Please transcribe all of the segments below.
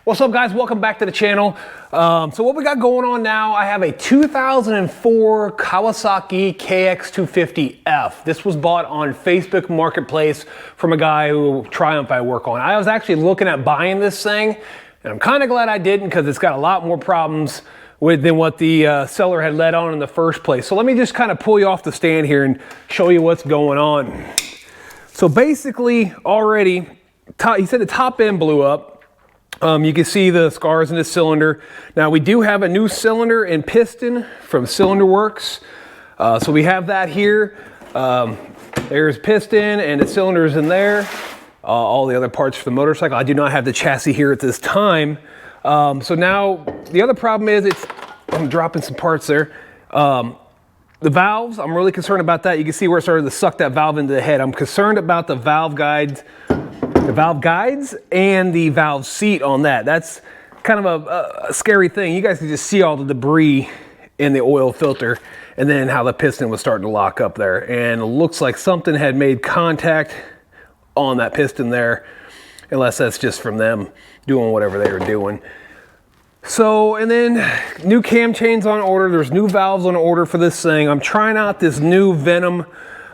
What's up, guys? Welcome back to the channel. So what we got going on now, I have a 2004 Kawasaki KX250F. This was bought on Facebook Marketplace from a guy who Triumph I work on. I was actually looking at buying this thing, and I'm kind of glad I didn't because it's got a lot more problems than what the seller had let on in the first place. So let me just kind of pull you off the stand here and show you what's going on. So basically, already, he said the top end blew up. You can see the scars in the cylinder. Now we do have a new cylinder and piston from Cylinder Works. So we have that here. There's piston and the cylinders in there. All the other parts for the motorcycle. I do not have the chassis here at this time. So now the other problem is I'm dropping some parts there. The valves, I'm really concerned about that. You can see where it started to suck that valve into the head. I'm concerned about the valve guides and the valve seat on that. That's kind of a scary thing. You guys can just see all the debris in the oil filter and then how the piston was starting to lock up there. And it looks like something had made contact on that piston there, unless that's just from them doing whatever they were doing. So, and then new cam chains on order. There's new valves on order for this thing. I'm trying out this new Venom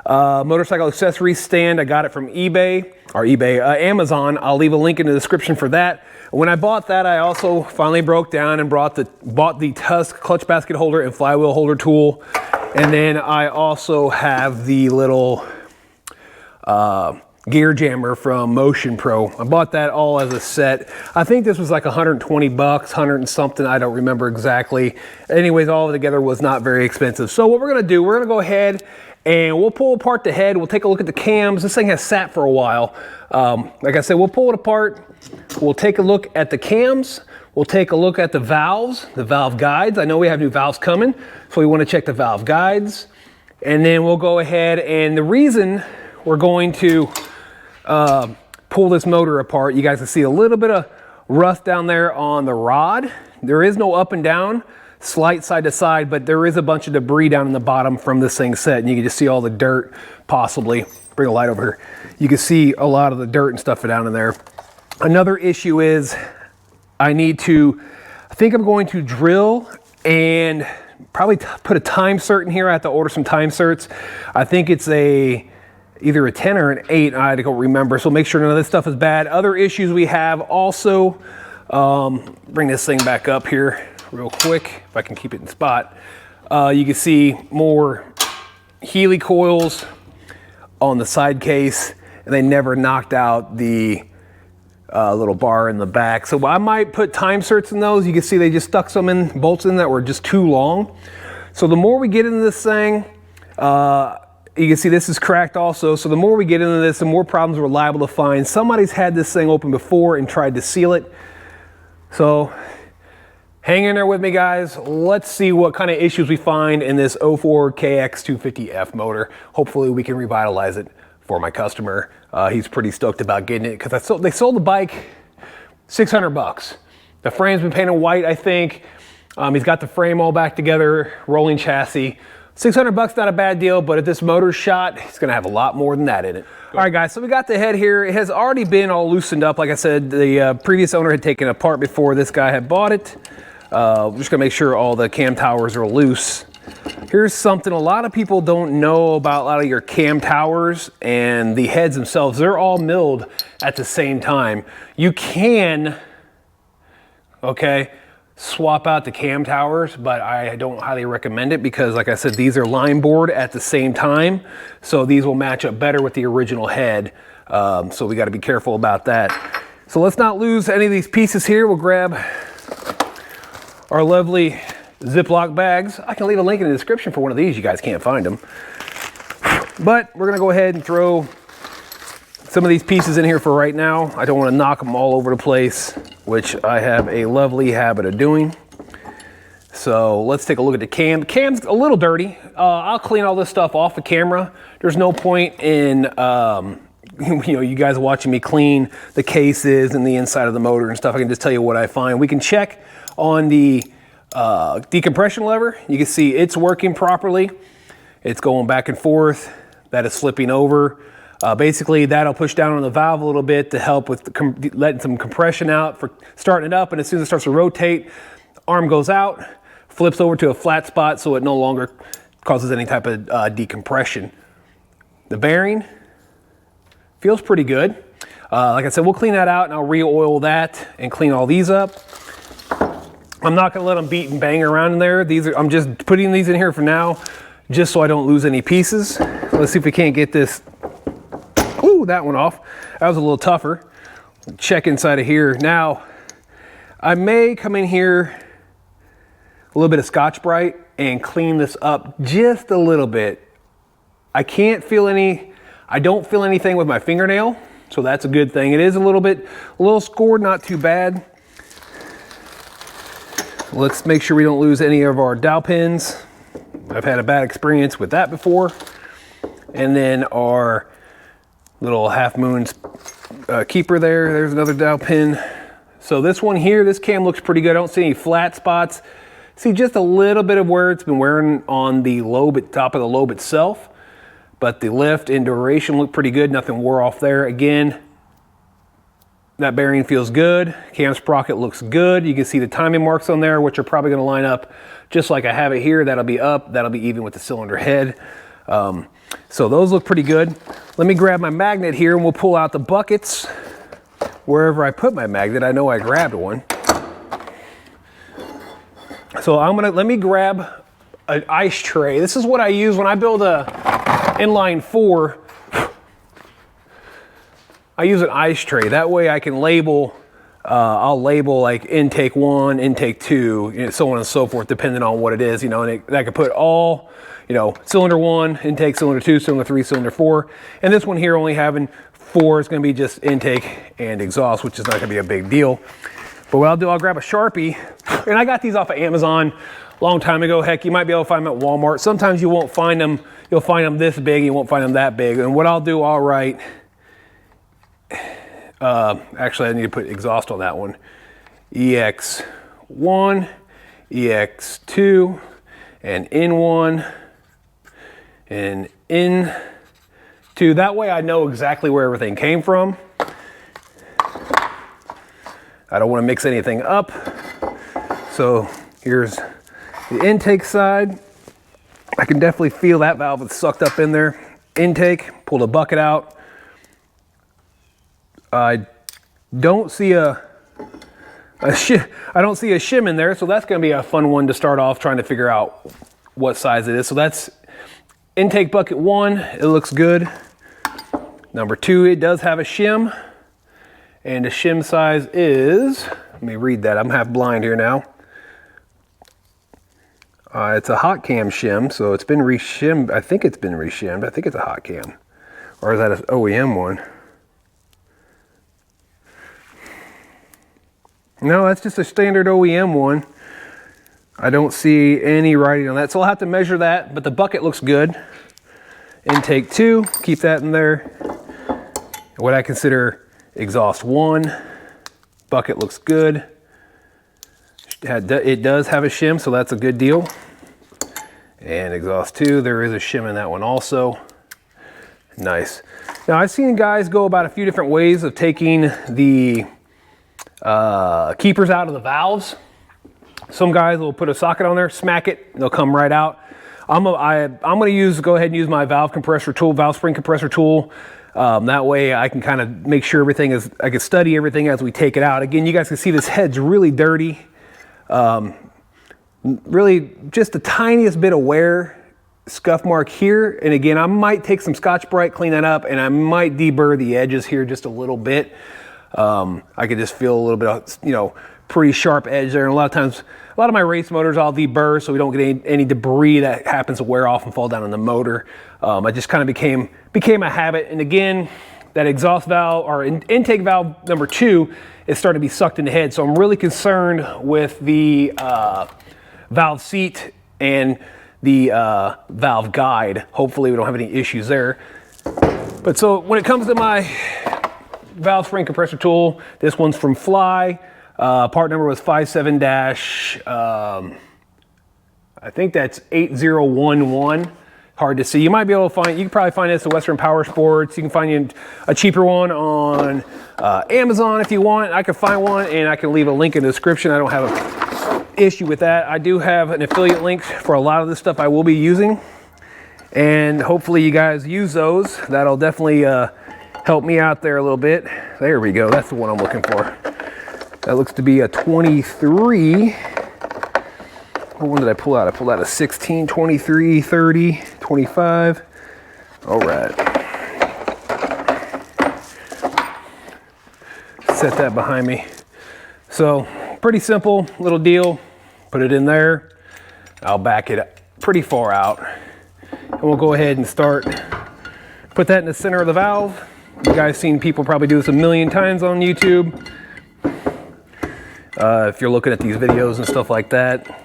motorcycle accessory stand. I got it from Amazon. I'll leave a link in the description for that. When I bought that, I also finally broke down and bought the Tusk clutch basket holder and flywheel holder tool. And then I also have the little gear jammer from Motion Pro. I bought that all as a set. I think this was like 120 bucks, 100 and something. I don't remember exactly. Anyways, all together was not very expensive. So what we're gonna do, we're gonna go ahead and we'll pull apart the head. We'll take a look at the cams. This thing has sat for a while. Like I said, we'll pull it apart. We'll take a look at the cams. We'll take a look at the valves, the valve guides. I know we have new valves coming, so we want to check the valve guides. And then we'll go ahead, and the reason we're going to pull this motor apart, you guys can see a little bit of rust down there on the rod. There is no up and down, slight side to side, but there is a bunch of debris down in the bottom from this thing set, and you can just see all the dirt, possibly. Bring a light over here. You can see a lot of the dirt and stuff down in there. Another issue is I think I'm going to drill and probably put a time cert in here. I have to order some time certs. I think it's either a 10 or an 8. I don't remember, so make sure none of this stuff is bad. Other issues we have also, bring this thing back up here real quick, if I can keep it in spot. You can see more Healy coils on the side case, and they never knocked out the little bar in the back. So I might put time certs in those. You can see they just stuck some bolts in that were just too long. So the more we get into this thing, you can see this is cracked also. So the more we get into this, the more problems we're liable to find. Somebody's had this thing open before and tried to seal it. So hang in there with me, guys. Let's see what kind of issues we find in this 04 KX250F motor. Hopefully we can revitalize it for my customer. He's pretty stoked about getting it because they sold the bike 600 bucks. The frame's been painted white, I think. He's got the frame all back together, rolling chassis. 600 bucks, not a bad deal, but if this motor's shot, he's gonna have a lot more than that in it. All right, guys, so we got the head here. It has already been all loosened up. Like I said, the previous owner had taken it apart before this guy had bought it. We're just gonna make sure all the cam towers are loose. Here's something a lot of people don't know about a lot of your cam towers and the heads themselves. They're all milled at the same time. You can, swap out the cam towers, but I don't highly recommend it because, like I said, these are line bored at the same time. So these will match up better with the original head. So we gotta be careful about that. So let's not lose any of these pieces here. We'll grab our lovely Ziploc bags. I can leave a link in the description for one of these. You guys can't find them. But we're gonna go ahead and throw some of these pieces in here for right now. I don't want to knock them all over the place, which I have a lovely habit of doing. So let's take a look at the cam. The cam's a little dirty. I'll clean all this stuff off the camera. There's no point in you guys watching me clean the cases and the inside of the motor and stuff. I can just tell you what I find. We can check on the decompression lever. You can see it's working properly. It's going back and forth. That is flipping over. Basically, that'll push down on the valve a little bit to help with letting some compression out for starting it up. And as soon as it starts to rotate, arm goes out, flips over to a flat spot so it no longer causes any type of decompression. The bearing feels pretty good. Like I said, we'll clean that out and I'll re-oil that and clean all these up. I'm not gonna let them beat and bang around in there. I'm just putting these in here for now, just so I don't lose any pieces. Let's see if we can't get this, ooh, that one off. That was a little tougher. Check inside of here. Now, I may come in here a little bit of Scotch-Brite and clean this up just a little bit. I don't feel anything with my fingernail, so that's a good thing. It is a little scored, not too bad. Let's make sure we don't lose any of our dowel pins. I've had a bad experience with that before. And then our little half moon keeper there. There's another dowel pin. So this one here, this cam looks pretty good. I don't see any flat spots. See just a little bit of where it's been wearing on the lobe, top of the lobe itself. But the lift and duration look pretty good. Nothing wore off there. Again, that bearing feels good. Cam sprocket looks good. You can see the timing marks on there, which are probably going to line up just like I have it here. That'll be up. That'll be even with the cylinder head. So those look pretty good. Let me grab my magnet here and we'll pull out the buckets. Wherever I put my magnet, I know I grabbed one. So let me grab an ice tray. This is what I use when I build a inline 4. I use an ice tray. That way I can label, I'll label like intake 1, intake 2, you know, so on and so forth, depending on what it is, you know, and I could put all, you know, cylinder 1, intake, cylinder 2, cylinder 3, cylinder 4. And this one here only having 4 is going to be just intake and exhaust, which is not going to be a big deal. But what I'll do, I'll grab a Sharpie, and I got these off of Amazon a long time ago. Heck, you might be able to find them at Walmart. Sometimes you won't find them, you'll find them this big, you won't find them that big. And what I'll do, I'll write, actually I need to put exhaust on that one. EX1, EX2, and N1, and N2. That way I know exactly where everything came from. I don't want to mix anything up. So here's the intake side. I can definitely feel that valve is sucked up in there. Intake, pull the bucket out. I don't see a shim in there, so that's going to be a fun one to start off trying to figure out what size it is. So that's intake bucket 1. It looks good. Number 2, it does have a shim, and the shim size is, let me read that. I'm half blind here now. It's a hot cam shim, so it's been reshimmed. I think it's been reshimmed. I think it's a hot cam, or is that an OEM one? No, that's just a standard OEM one. I don't see any writing on that, so I'll have to measure that, but the bucket looks good. Intake 2, keep that in there. What I consider exhaust 1, bucket looks good. It does have a shim, so that's a good deal. And exhaust 2, there is a shim in that one also. Nice. Now I've seen guys go about a few different ways of taking the keepers out of the valves. Some guys will put a socket on there, smack it, and they'll come right out. I'm going to go ahead and use my valve compressor tool, valve spring compressor tool. That way I can kind of make sure everything is, I can study everything as we take it out. Again, you guys can see this head's really dirty. Really just the tiniest bit of wear, scuff mark here. And again, I might take some Scotch-Brite, clean that up, and I might deburr the edges here just a little bit. I could just feel a little bit of, you know, pretty sharp edge there. And a lot of times, a lot of my race motors I'll deburr so we don't get any debris that happens to wear off and fall down on the motor. I just kind of became a habit. And again, that exhaust valve or intake valve number 2 is starting to be sucked in the head. So I'm really concerned with the valve seat and the valve guide. Hopefully we don't have any issues there. But so when it comes to my valve spring compressor tool, this one's from Fly. Part number was 57- I think that's 8011. hard to see. You might be able to find, you can probably find this at Western Power Sports. You can find a cheaper one on Amazon if you want. I can find one and I can leave a link in the description. I don't have an issue with that. I do have an affiliate link for a lot of the stuff I will be using, and hopefully you guys use those. That'll definitely help me out there a little bit. There we go. That's the one I'm looking for. That looks to be a 23. What one did I pull out? I pulled out a 16, 23, 30, 25. All right. Set that behind me. So pretty simple little deal. Put it in there. I'll back it pretty far out. And we'll go ahead and start. Put that in the center of the valve. You guys seen people probably do this a million times on YouTube. If you're looking at these videos and stuff like that.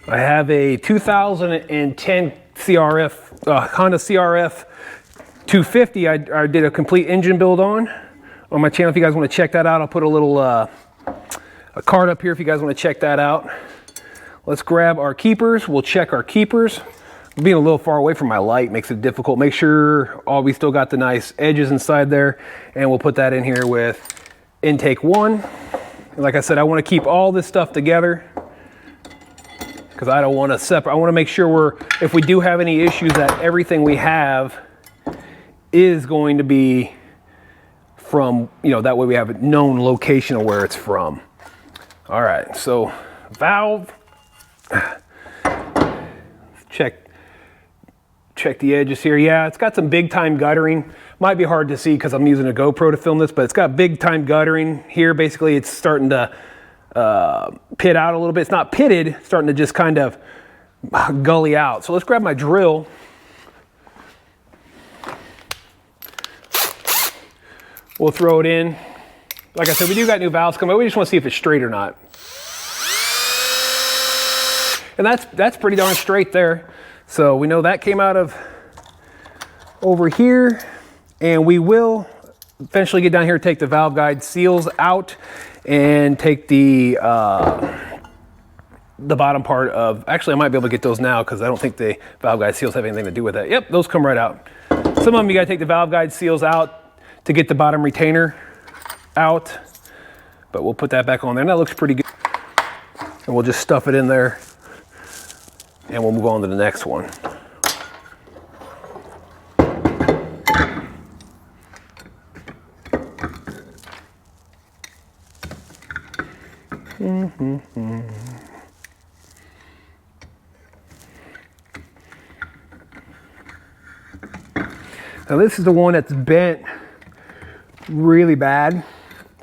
I have a 2010 CRF, Honda CRF 250 I did a complete engine build on my channel. If you guys want to check that out, I'll put a little a card up here if you guys want to check that out. Let's grab our keepers. We'll check our keepers. Being a little far away from my light makes it difficult. Make sure we still got the nice edges inside there, and we'll put that in here with intake 1. And like I said, I want to keep all this stuff together, because I don't want to separate. I want to make sure if we do have any issues, that everything we have is going to be from, that way we have a known location of where it's from. All right, so valve, check the edges here. Yeah, it's got some big time guttering. Might be hard to see because I'm using a GoPro to film this, but it's got big time guttering here. Basically, it's starting to pit out a little bit. It's not pitted, it's starting to just kind of gully out. So let's grab my drill. We'll throw it in. Like I said, we do got new valves coming. We just want to see if it's straight or not. And that's pretty darn straight there. So we know that came out of over here, and we will eventually get down here, take the valve guide seals out, and take the bottom part of, actually I might be able to get those now because I don't think the valve guide seals have anything to do with that. Yep, those come right out. Some of them you gotta take the valve guide seals out to get the bottom retainer out, but we'll put that back on there, and that looks pretty good. And we'll just stuff it in there, and we'll move on to the next one. Now this is the one that's bent really bad.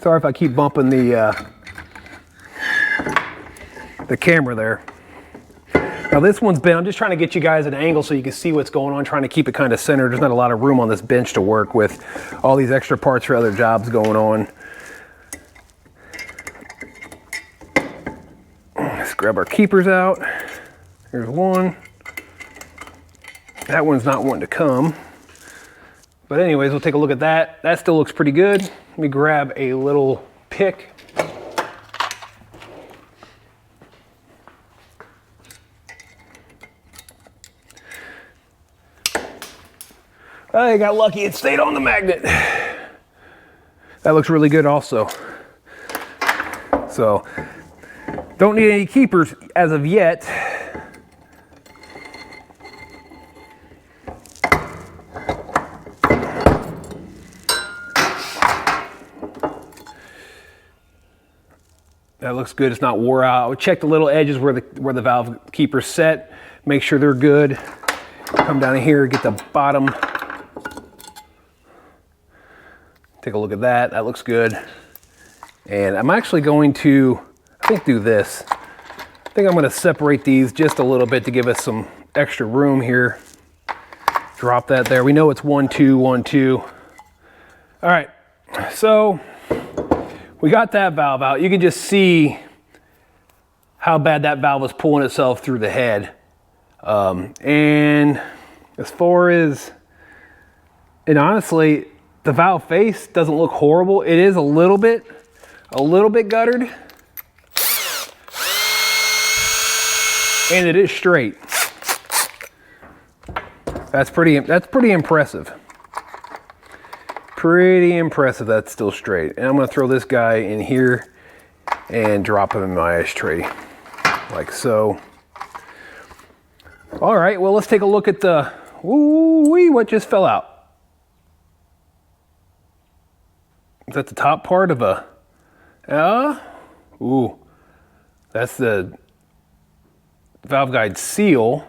Sorry if I keep bumping the camera there. Now this one's bent. I'm just trying to get you guys an angle so you can see what's going on, trying to keep it kind of centered. There's not a lot of room on this bench to work with all these extra parts for other jobs going on. Let's grab our keepers out. Here's one. That one's not wanting to come. But anyways, we'll take a look at that. That still looks pretty good. Let me grab a little pick. I got lucky, it stayed on the magnet. That looks really good also. So, don't need any keepers as of yet. That looks good, it's not wore out. I would check the little edges where the valve keeper's set, make sure they're good. Come down here, get the bottom. Take a look at that, that looks good. And I'm actually going to, I think, do this. I think I'm gonna separate these just a little bit to give us some extra room here. Drop that there. We know it's 1, 2, 1, 2. All right, so we got that valve out. You can just see how bad that valve was pulling itself through the head. And as far as, and honestly, the valve face doesn't look horrible. It is a little bit guttered. And it is straight. That's pretty impressive. Pretty impressive that's still straight. And I'm gonna throw this guy in here and drop him in my ashtray, like so. All right, well, let's take a look at the, ooh-wee, what just fell out? Is that the top part of a, ooh, that's the valve guide seal.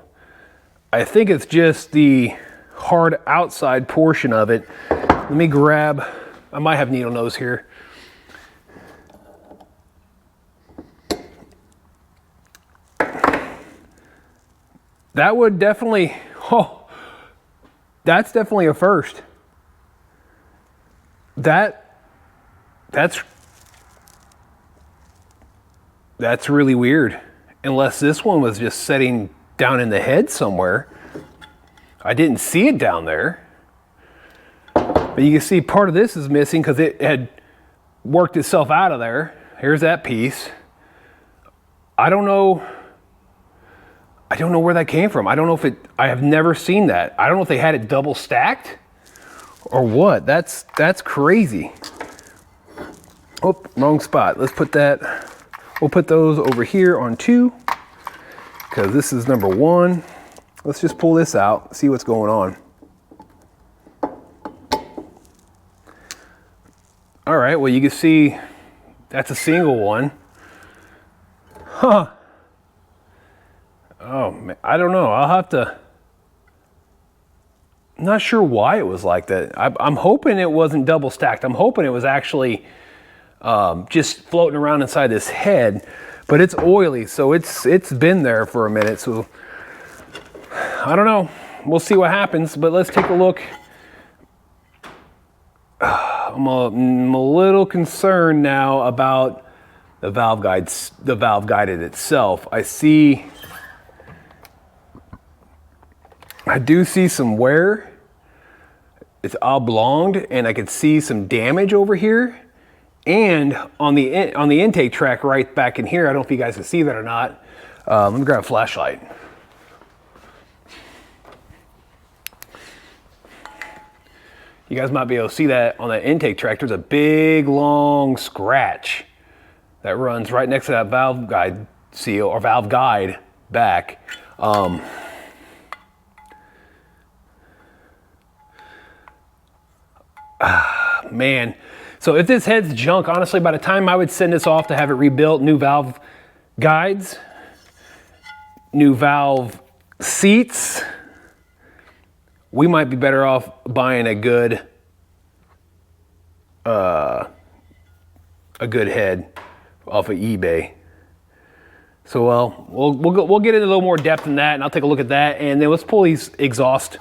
I think it's just the hard outside portion of it. Let me grab, I might have needle nose here. That would definitely, oh, that's definitely a first. That's really weird. Unless this one was just setting down in the head somewhere. I didn't see it down there. But you can see part of this is missing because it had worked itself out of there. Here's that piece. I don't know where that came from. I don't know if I have never seen that. I don't know if they had it double stacked or what. That's crazy. Oh, wrong spot. Let's put that, we'll put those over here on 2 because this is number 1. Let's just pull this out, see what's going on. All right, well, you can see that's a single one. Huh. Oh, man, I don't know. I'll have to, I'm not sure why it was like that. I'm hoping it wasn't double stacked. I'm hoping it was actually just floating around inside this head, but it's oily, so it's been there for a minute. So I don't know. We'll see what happens, but let's take a look. I'm a little concerned now about the valve guide in itself. I do see some wear. It's oblonged, and I could see some damage over here. And on the intake track right back in here, I don't know if you guys can see that or not. Let me grab a flashlight. You guys might be able to see that on that intake track. There's a big, long scratch that runs right next to that valve guide seal, or valve guide back. Man, so if this head's junk, honestly, by the time I would send this off to have it rebuilt, new valve guides, new valve seats, we might be better off buying a good head off of eBay. So, well, we'll get into a little more depth in that, and I'll take a look at that, and then let's pull these exhaust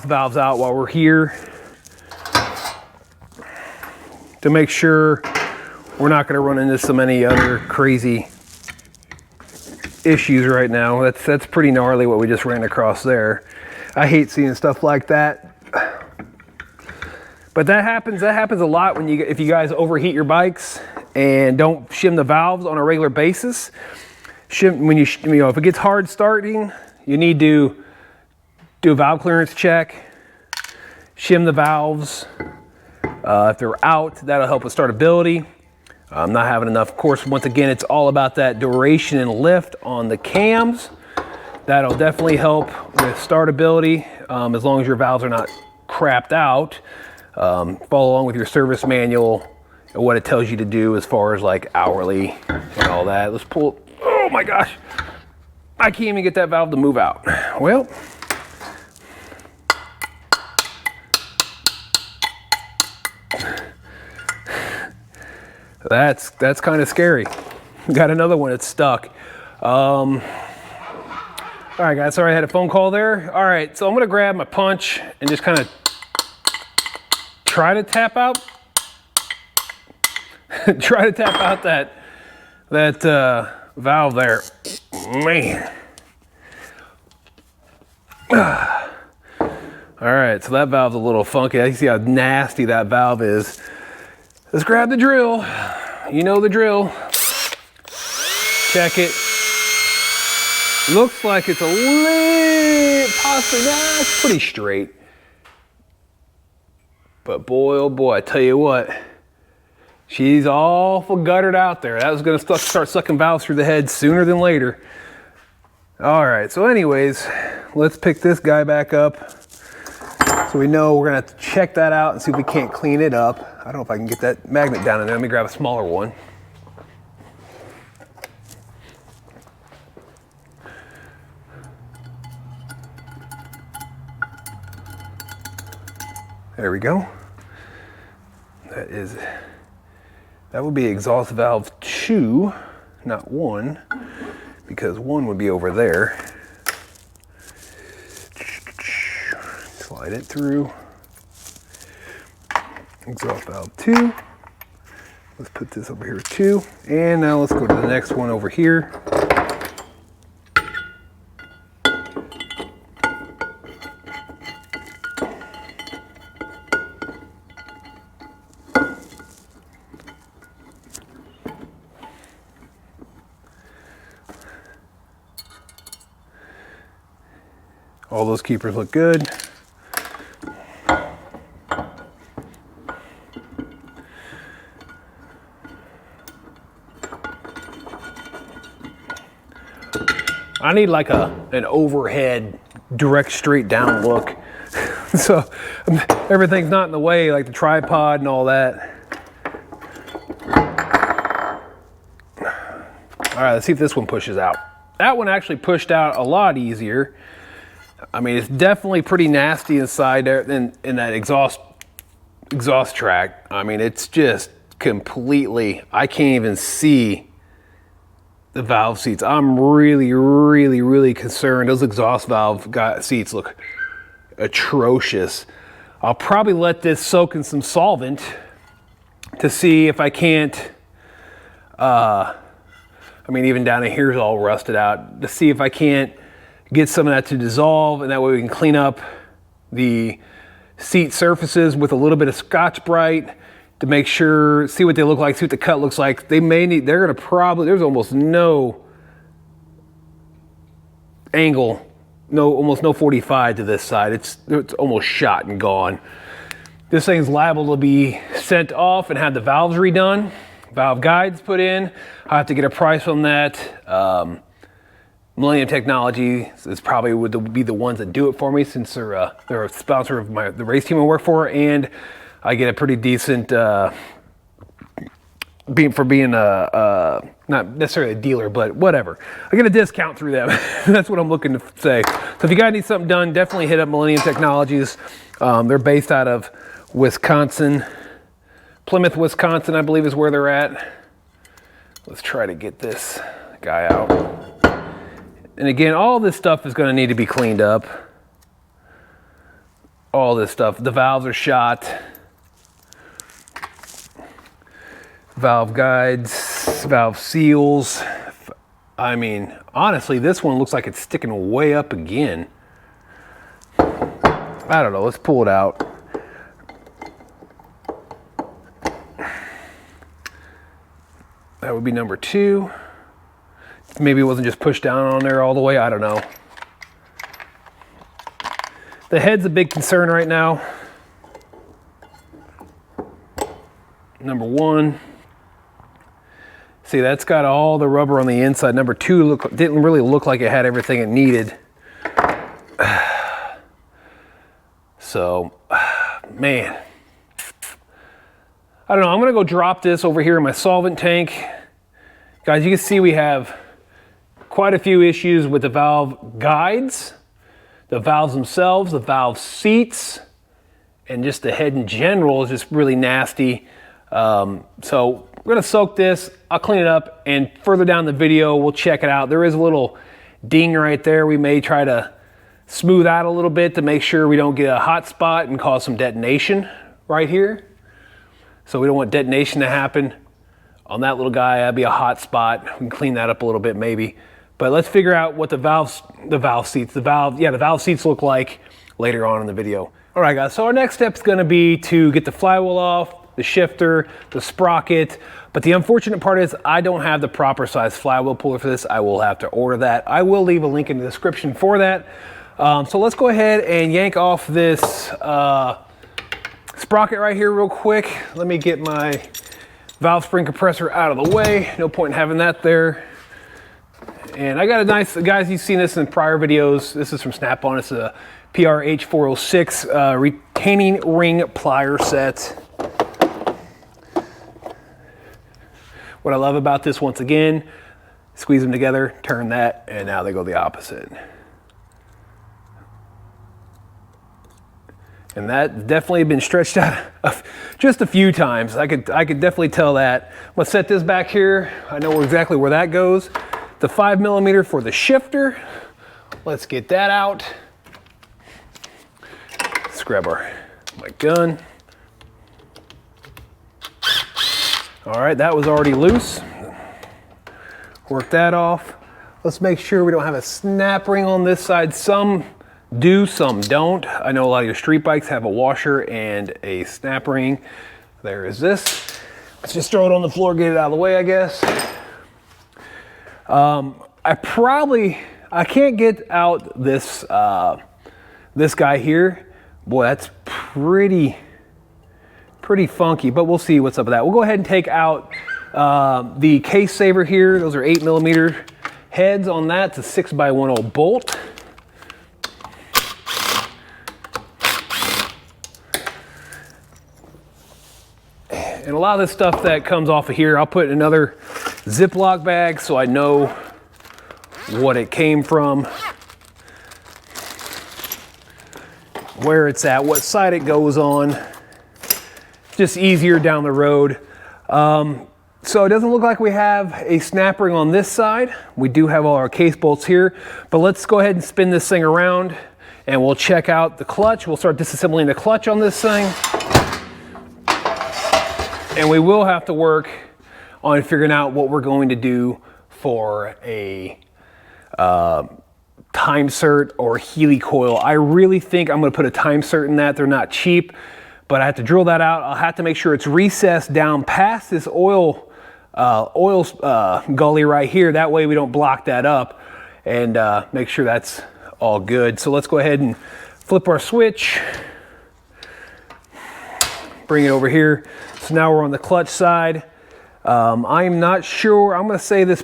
valves out while we're here to make sure we're not going to run into so many other crazy issues right now. That's pretty gnarly what we just ran across there. I hate seeing stuff like that, but that happens a lot if you guys overheat your bikes and don't shim the valves on a regular basis. If it gets hard starting, you need to do a valve clearance check, shim the valves. If they're out, that'll help with startability. I'm not having enough. Of course, once again, it's all about that duration and lift on the cams. That'll definitely help with startability, as long as your valves are not crapped out. Follow along with your service manual and what it tells you to do as far as like hourly and all that. Let's pull, oh my gosh. I can't even get that valve to move out. Well, that's kind of scary. Got another one that's stuck. All right, guys, sorry I had a phone call there. All right, so I'm gonna grab my punch and just kind of try to tap out that valve there. Man. All right, so that valve's a little funky. You see how nasty that valve is. Let's grab the drill. You know the drill. Check it. Looks like it's a little, possibly, nah, it's pretty straight. But boy, oh boy, I tell you what, she's awful guttered out there. That was gonna start sucking valves through the head sooner than later. All right, so anyways, let's pick this guy back up. So we know we're gonna have to check that out and see if we can't clean it up. I don't know if I can get that magnet down in there. Let me grab a smaller one. There we go. That would be exhaust valve 2, not 1, because 1 would be over there. Slide it through. Exhaust valve 2. Let's put this over here too. And now let's go to the next one over here. All those keepers look good. I need like an overhead, direct straight down look. So everything's not in the way, like the tripod and all that. All right, let's see if this one pushes out. That one actually pushed out a lot easier. I mean, it's definitely pretty nasty inside there in that exhaust track. I mean, it's just completely, I can't even see the valve seats. I'm really concerned. Those exhaust valve seats look atrocious. I'll probably let this soak in some solvent to see if I can't, I mean, even down in here is all rusted out, to see if I can't get some of that to dissolve, and that way we can clean up the seat surfaces with a little bit of Scotch-Brite to make sure, see what they look like, see what the cut looks like. They may need, they're gonna probably, there's almost no angle, almost no 45 to this side. It's almost shot and gone. This thing's liable to be sent off and have the valves redone, valve guides put in. I have to get a price on that. Millennium Technology is probably would be the ones that do it for me, since they're a sponsor of the race team I work for, and I get a pretty decent not necessarily a dealer, but whatever. I get a discount through them. That's what I'm looking to say. So if you guys need something done, definitely hit up Millennium Technologies. They're based out of Wisconsin, Plymouth, Wisconsin, I believe is where they're at. Let's try to get this guy out. And again, all this stuff is going to need to be cleaned up. All this stuff. The valves are shot. Valve guides, valve seals. I mean, honestly, this one looks like it's sticking way up again. I don't know. Let's pull it out. That would be number 2. Maybe it wasn't just pushed down on there all the way. I don't know. The head's a big concern right now. Number 1. See, that's got all the rubber on the inside. Number 2 didn't really look like it had everything it needed. So, man. I don't know. I'm going to go drop this over here in my solvent tank. Guys, you can see we have quite a few issues with the valve guides, the valves themselves, the valve seats, and just the head in general is just really nasty. So we're gonna soak this, I'll clean it up, and further down the video, we'll check it out. There is a little ding right there. We may try to smooth out a little bit to make sure we don't get a hot spot and cause some detonation right here. So we don't want detonation to happen on that little guy. That'd be a hot spot. We can clean that up a little bit maybe. But let's figure out what the valve seats look like later on in the video. All right, guys, so our next step is gonna be to get the flywheel off, the shifter, the sprocket. But the unfortunate part is I don't have the proper size flywheel puller for this. I will have to order that. I will leave a link in the description for that. So let's go ahead and yank off this sprocket right here real quick. Let me get my valve spring compressor out of the way. No point in having that there. And I got a nice, guys, you've seen this in prior videos. This is from Snap-on. It's a PRH406 retaining ring plier set. What I love about this, once again, squeeze them together, turn that, and now they go the opposite. And that definitely been stretched out just a few times. I could definitely tell that. I'm gonna set this back here. I know exactly where that goes. The 5mm for the shifter. Let's get that out. Let's grab my gun. All right, that was already loose. Work that off. Let's make sure we don't have a snap ring on this side. Some do, some don't. I know a lot of your street bikes have a washer and a snap ring. There is this. Let's just throw it on the floor, get it out of the way, I guess. I can't get out this this guy here. Boy, that's pretty funky, but we'll see what's up with that. We'll go ahead and take out the case saver here. Those are 8mm heads on that. It's a 6x10 bolt. And a lot of this stuff that comes off of here, I'll put in another Ziploc bag so I know what it came from, where it's at, what side it goes on. Just easier down the road. So it doesn't look like we have a snap ring on this side. We do have all our case bolts here, but let's go ahead and spin this thing around and we'll check out the clutch. We'll start disassembling the clutch on this thing. And we will have to work on figuring out what we're going to do for a time cert or Healy coil. I really think I'm gonna put a time cert in that. They're not cheap, but I have to drill that out. I'll have to make sure it's recessed down past this oil gully right here. That way we don't block that up, and make sure that's all good. So let's go ahead and flip our switch, bring it over here. So now we're on the clutch side. I'm not sure, I'm gonna say this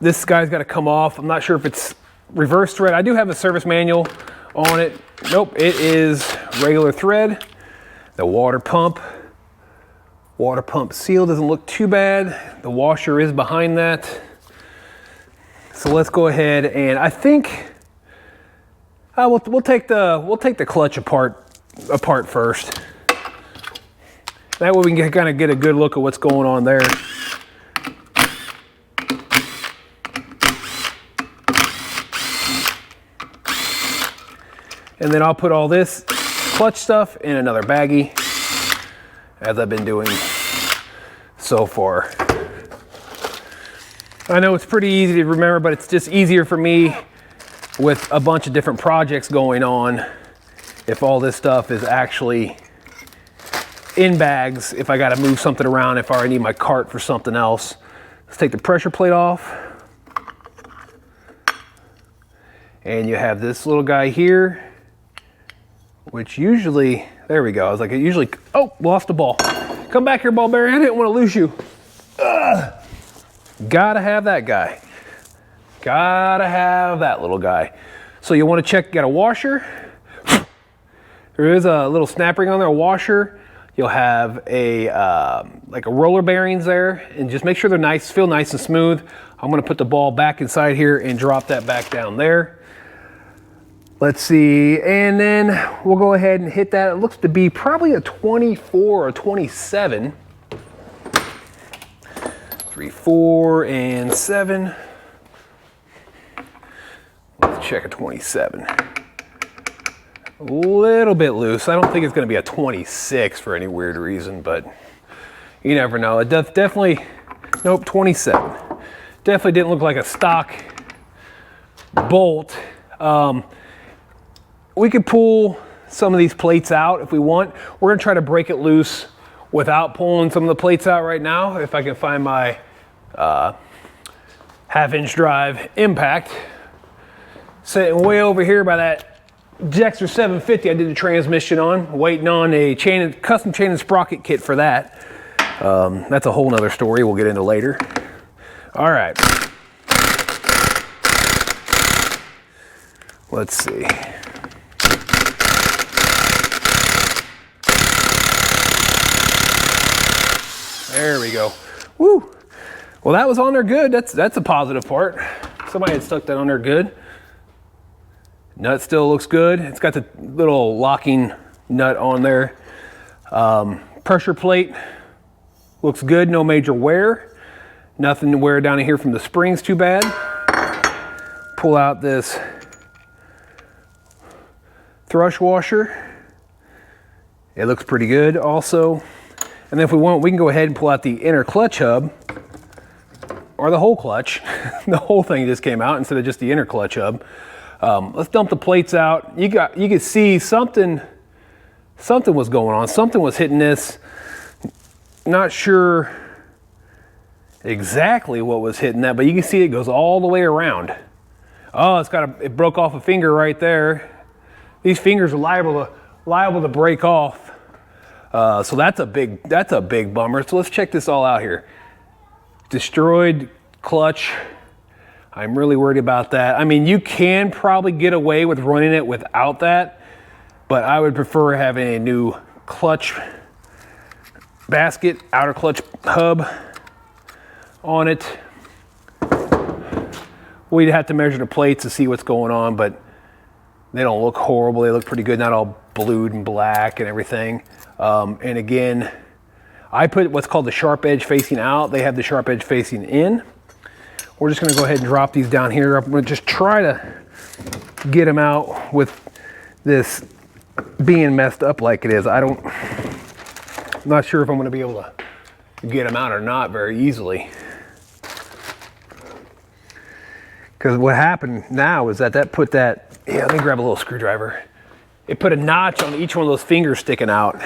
this guy's gotta come off. I'm not sure if it's reverse thread. I do have a service manual on it. Nope, it is regular thread. The water pump seal doesn't look too bad. The washer is behind that. So let's go ahead and I think we'll take the clutch apart first. That way we can kind of get a good look at what's going on there. And then I'll put all this clutch stuff in another baggie, as I've been doing so far. I know it's pretty easy to remember, but it's just easier for me with a bunch of different projects going on if all this stuff is actually in bags, if I got to move something around, if I already need my cart for something else. Let's take the pressure plate off. And you have this little guy here, which usually, there we go. I was like, it usually, oh, lost the ball. Come back here, ball bearing. I didn't want to lose you. Ugh. Gotta have that guy. Gotta have that little guy. So you want to check, got a washer. There is a little snap ring on there, a washer. You'll have a like a roller bearings there, and just make sure they're nice, feel nice and smooth. I'm gonna put the ball back inside here and drop that back down there. Let's see, and then we'll go ahead and hit that. It looks to be probably a 24 or 27. 3, 4, and 7. Let's check a 27. A little bit loose. I don't think it's going to be a 26 for any weird reason, but you never know. It definitely, nope, 27. Definitely didn't look like a stock bolt. We could pull some of these plates out if we want. We're gonna try to break it loose without pulling some of the plates out right now. If I can find my half-inch drive impact. Sitting way over here by that Jexter 750 I did the transmission on, waiting on a custom chain and sprocket kit for that. That's a whole nother story we'll get into later. All right. Let's see. There we go. Woo! Well, that was on there good. That's a positive part. Somebody had stuck that on there good. Nut still looks good. It's got the little locking nut on there. Pressure plate looks good. No major wear. Nothing to wear down here from the springs too bad. Pull out this thrush washer. It looks pretty good also. And then if we want, we can go ahead and pull out the inner clutch hub, or the whole clutch. The whole thing just came out instead of just the inner clutch hub. Let's dump the plates out. You can see something was going on. Something was hitting this. Not sure exactly what was hitting that, but you can see it goes all the way around. Oh, it broke off a finger right there. These fingers are liable to break off. So that's a big bummer. So let's check this all out here. Destroyed clutch. I'm really worried about that. I mean, you can probably get away with running it without that, but I would prefer having a new clutch basket, outer clutch hub on it. We'd have to measure the plates to see what's going on, but they don't look horrible. They look pretty good, not all blued and black and everything. And again, I put what's called the sharp edge facing out. They have the sharp edge facing in. We're just gonna go ahead and drop these down here. I'm gonna just try to get them out with this being messed up like it is. I'm not sure if I'm gonna be able to get them out or not very easily. Because what happened now is that put that, yeah, let me grab a little screwdriver. It put a notch on each one of those fingers sticking out.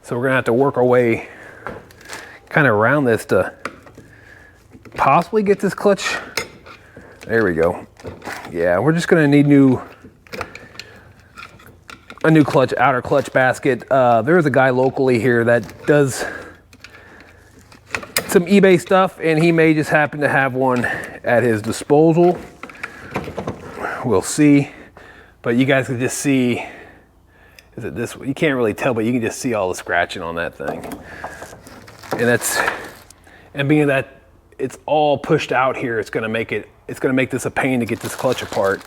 So we're gonna have to work our way kind of around this to possibly get this clutch. There we go. Yeah, we're just gonna need a new clutch, outer clutch basket. There's a guy locally here that does some eBay stuff, and he may just happen to have one at his disposal. We'll see, but you guys can just see, is it this way? You can't really tell, but you can just see all the scratching on that thing. And being that it's all pushed out here, it's gonna make this a pain to get this clutch apart.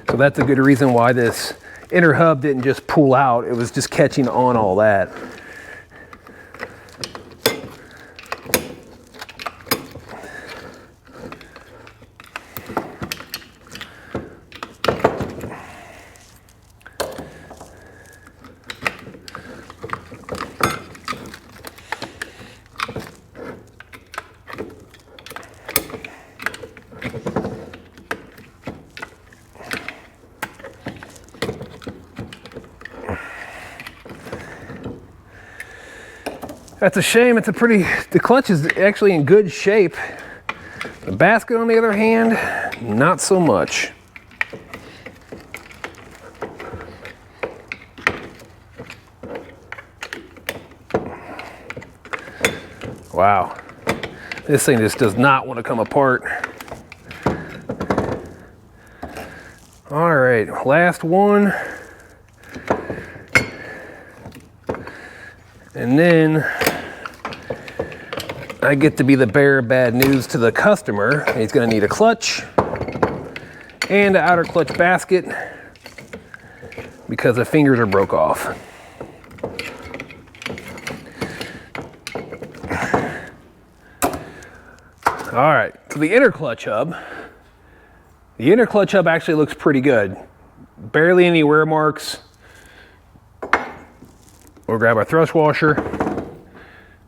So that's a good reason why this inner hub didn't just pull out. It was just catching on all that. That's a shame. The clutch is actually in good shape. The basket, on the other hand, not so much. Wow. This thing just does not want to come apart. All right, last one. And then I get to be the bearer of bad news to the customer. He's gonna need a clutch and an outer clutch basket because the fingers are broke off. All right, so the inner clutch hub actually looks pretty good. Barely any wear marks. We'll grab our thrust washer.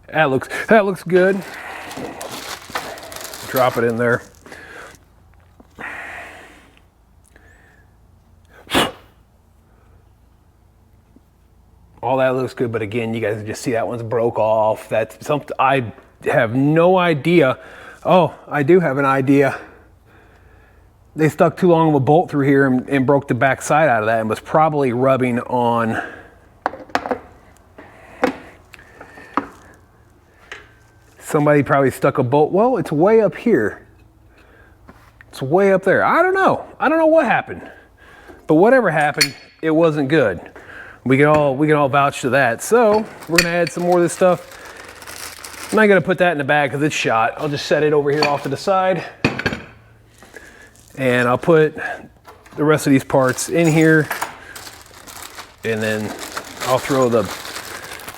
That looks good. Drop it in there. All that looks good, but again, you guys just see that one's broke off. That's something I have no idea. Oh, I do have an idea. They stuck too long of a bolt through here and broke the back side out of that and was probably rubbing on. Somebody probably stuck a bolt. Well, it's way up here. It's way up there. I don't know. I don't know what happened. But whatever happened, it wasn't good. We can all vouch to that. So we're gonna add some more of this stuff. I'm not gonna put that in the bag because it's shot. I'll just set it over here off to the side. And I'll put the rest of these parts in here. And then I'll throw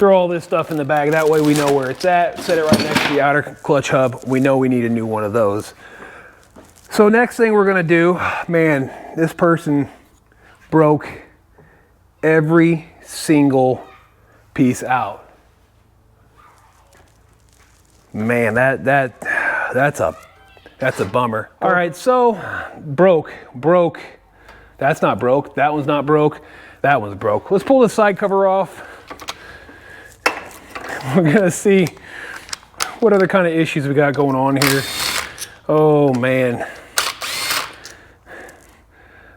all this stuff in the bag. That way we know where it's at. Set it right next to the outer clutch hub. We know we need a new one of those. So next thing we're gonna do, man, this person broke every single piece out. Man, that's a bummer. All right, so broke. That's not broke. That one's not broke. That one's broke. Let's pull the side cover off. We're gonna see what other kind of issues we got going on here. Oh man,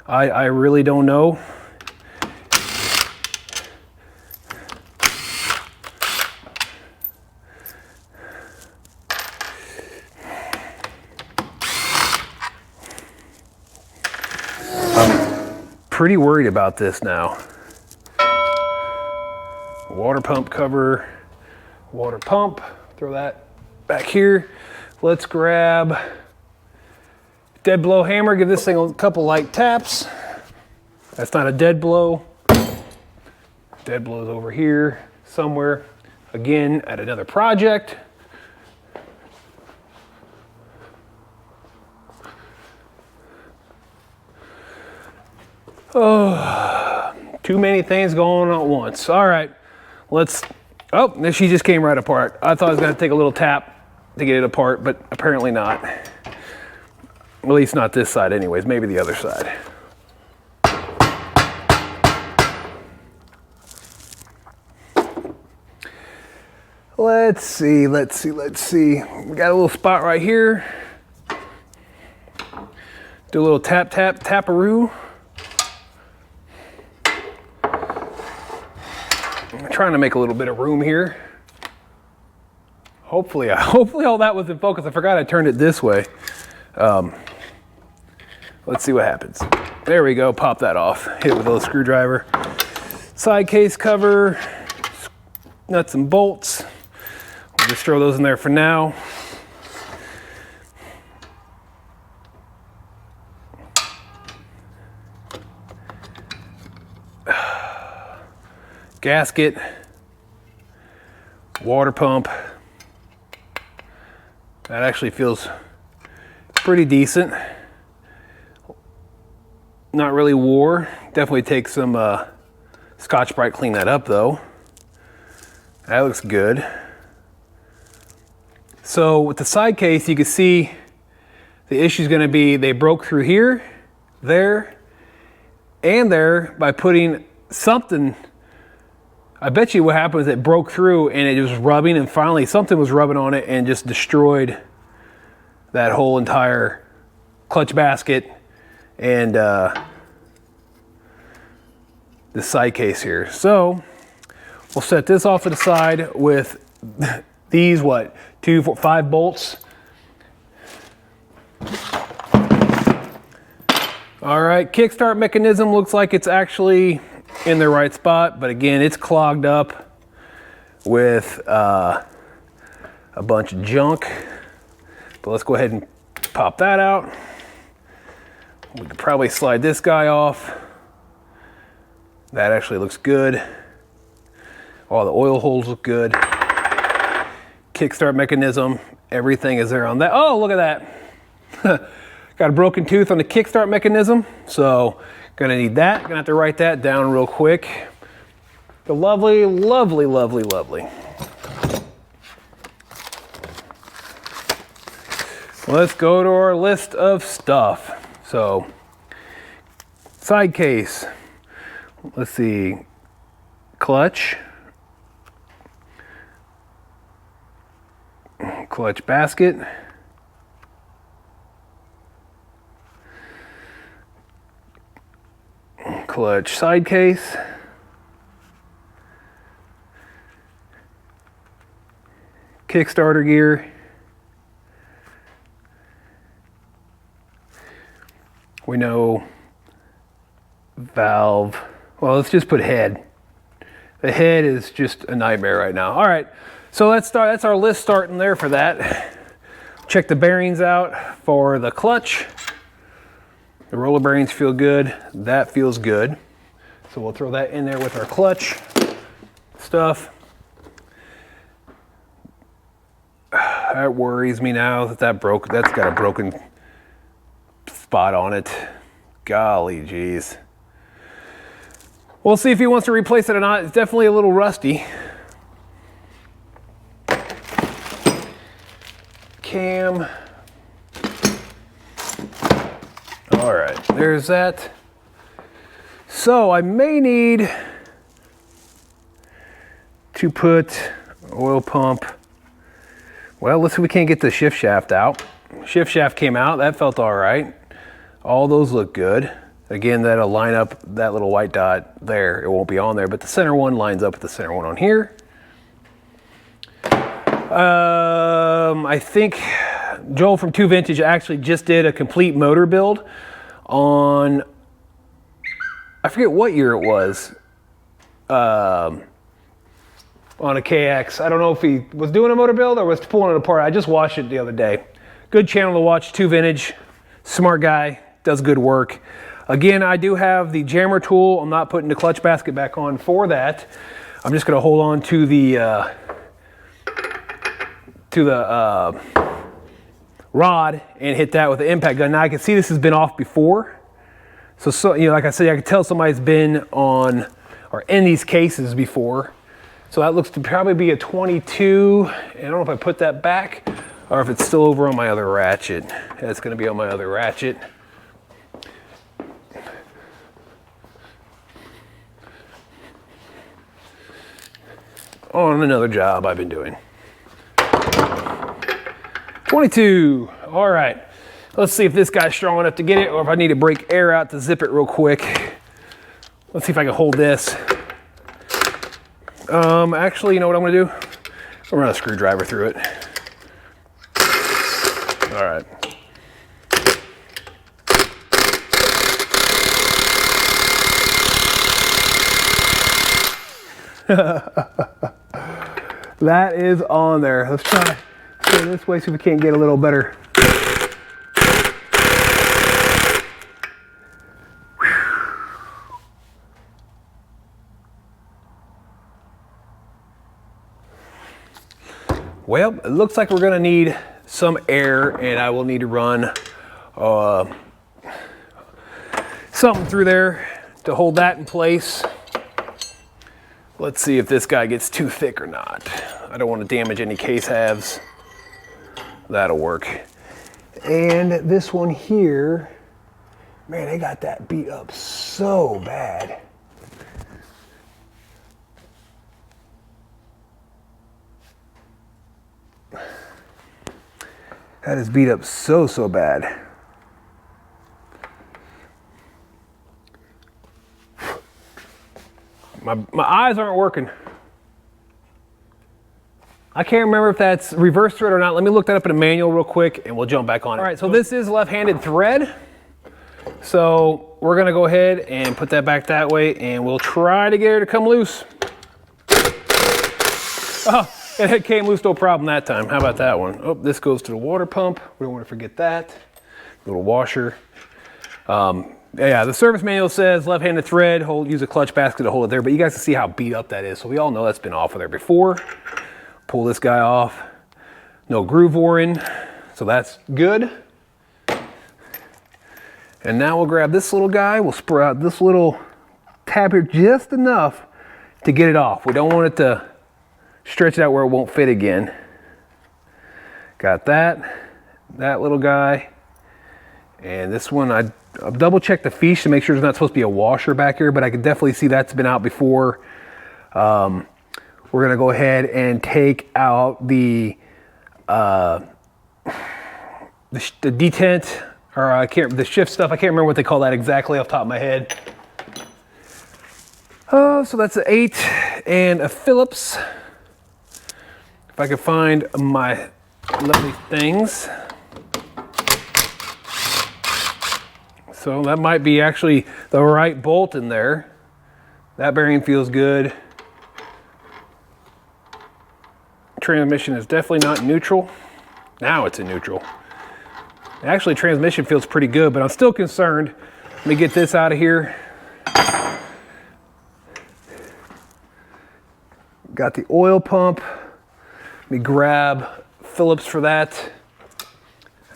I really don't know. Pretty worried about this now. Water pump cover, water pump, throw that back here. Let's grab dead blow hammer, give this thing a couple light taps. That's not a dead blow. Dead blow's over here somewhere. Again, at another project. Oh, too many things going on at once. All right, oh, she just came right apart. I thought I was gonna take a little tap to get it apart, but apparently not. At least not this side anyways, maybe the other side. Let's see. We got a little spot right here. Do a little taparoo. I'm trying to make a little bit of room here. Hopefully all that was in focus. I forgot I turned it this way. Let's see what happens. There we go, pop that off. Hit it with a little screwdriver. Side case cover, nuts and bolts. We'll just throw those in there for now. Gasket, water pump. That actually feels pretty decent. Not really wore. Definitely take some Scotch-Brite, clean that up though. That looks good. So with the side case, you can see the issue is going to be they broke through here, there, and there by putting something. I bet you what happened is it broke through and it was rubbing, and finally something was rubbing on it and just destroyed that whole entire clutch basket and the side case here. So we'll set this off to the side with these, 2, 4, 5 bolts. All right, kickstart mechanism looks like it's actually in the right spot, but again, it's clogged up with a bunch of junk. But let's go ahead and pop that out. We could probably slide this guy off. That actually looks good. All the oil holes look good. Kickstart mechanism, everything is there on that. Oh, look at that. Got a broken tooth on the kickstart mechanism, so gonna need that. Gonna have to write that down real quick. The lovely, lovely, lovely, lovely. Let's go to our list of stuff. So, side case. Let's see. clutch, clutch basket, clutch side case, Kickstarter gear, we know valve, well, let's just put head. The head is just a nightmare right now. All right, so let's start, that's our list starting there for that. Check the bearings out for the clutch. The roller bearings feel good, that feels good. So we'll throw that in there with our clutch stuff. That worries me now that broke, that's got a broken spot on it. Golly geez. We'll see if he wants to replace it or not. It's definitely a little rusty. Cam. All right, there's that. So I may need to put oil pump. Well, let's see if we can't get the shift shaft out. Shift shaft came out, that felt all right. All those look good. Again, that'll line up that little white dot there. It won't be on there, but the center one lines up with the center one on here. I think Joel from 2 Vintage actually just did a complete motor build on, I forget what year it was, on a KX. I don't know if he was doing a motor build or was pulling it apart. I just watched it the other day. Good channel to watch, 2 Vintage, smart guy, does good work. Again, I do have the jammer tool. I'm not putting the clutch basket back on for that. I'm just gonna hold on to the rod and hit that with the impact gun. Now I can see this has been off before. So you know, like I said, I can tell somebody's been on or in these cases before. So that looks to probably be a 22. I don't know if I put that back or if it's still over on my other ratchet. It's gonna be on my other ratchet. On another job I've been doing. 22, all right. Let's see if this guy's strong enough to get it or if I need to break air out to zip it real quick. Let's see if I can hold this. Actually, you know what I'm gonna do? I'm gonna run a screwdriver through it. All right. That is on there. Let's try this way, see if we can't get a little better. Well, it looks like we're gonna need some air and I will need to run something through there to hold that in place. Let's see if this guy gets too thick or not. I don't want to damage any case halves. That'll work. And this one here, man, they got that beat up so bad. That is beat up so bad. My eyes aren't working. I can't remember if that's reverse thread or not. Let me look that up in a manual real quick and we'll jump back on it. All right, so this is left-handed thread. So we're gonna go ahead and put that back that way and we'll try to get her to come loose. Oh, it came loose, no problem that time. How about that one? Oh, this goes to the water pump. We don't wanna forget that. Little washer. Yeah, the service manual says left-handed thread, use a clutch basket to hold it there, but you guys can see how beat up that is. So we all know that's been off of there before. Pull this guy off. No groove boring, so that's good. And now we'll grab this little guy, we'll spray out this little tab here just enough to get it off. We don't want it to stretch it out where it won't fit again. Got that little guy. And this one, I've double checked the fiche to make sure there's not supposed to be a washer back here, but I can definitely see that's been out before. We're gonna go ahead and take out the detent, or the shift stuff. I can't remember what they call that exactly off the top of my head. So that's an 8 and a Phillips. If I could find my lovely things. So that might be actually the right bolt in there. That bearing feels good. Transmission is definitely not neutral. Now it's in neutral. Actually, transmission feels pretty good, but I'm still concerned. Let me get this out of here. Got the oil pump. Let me grab Phillips for that.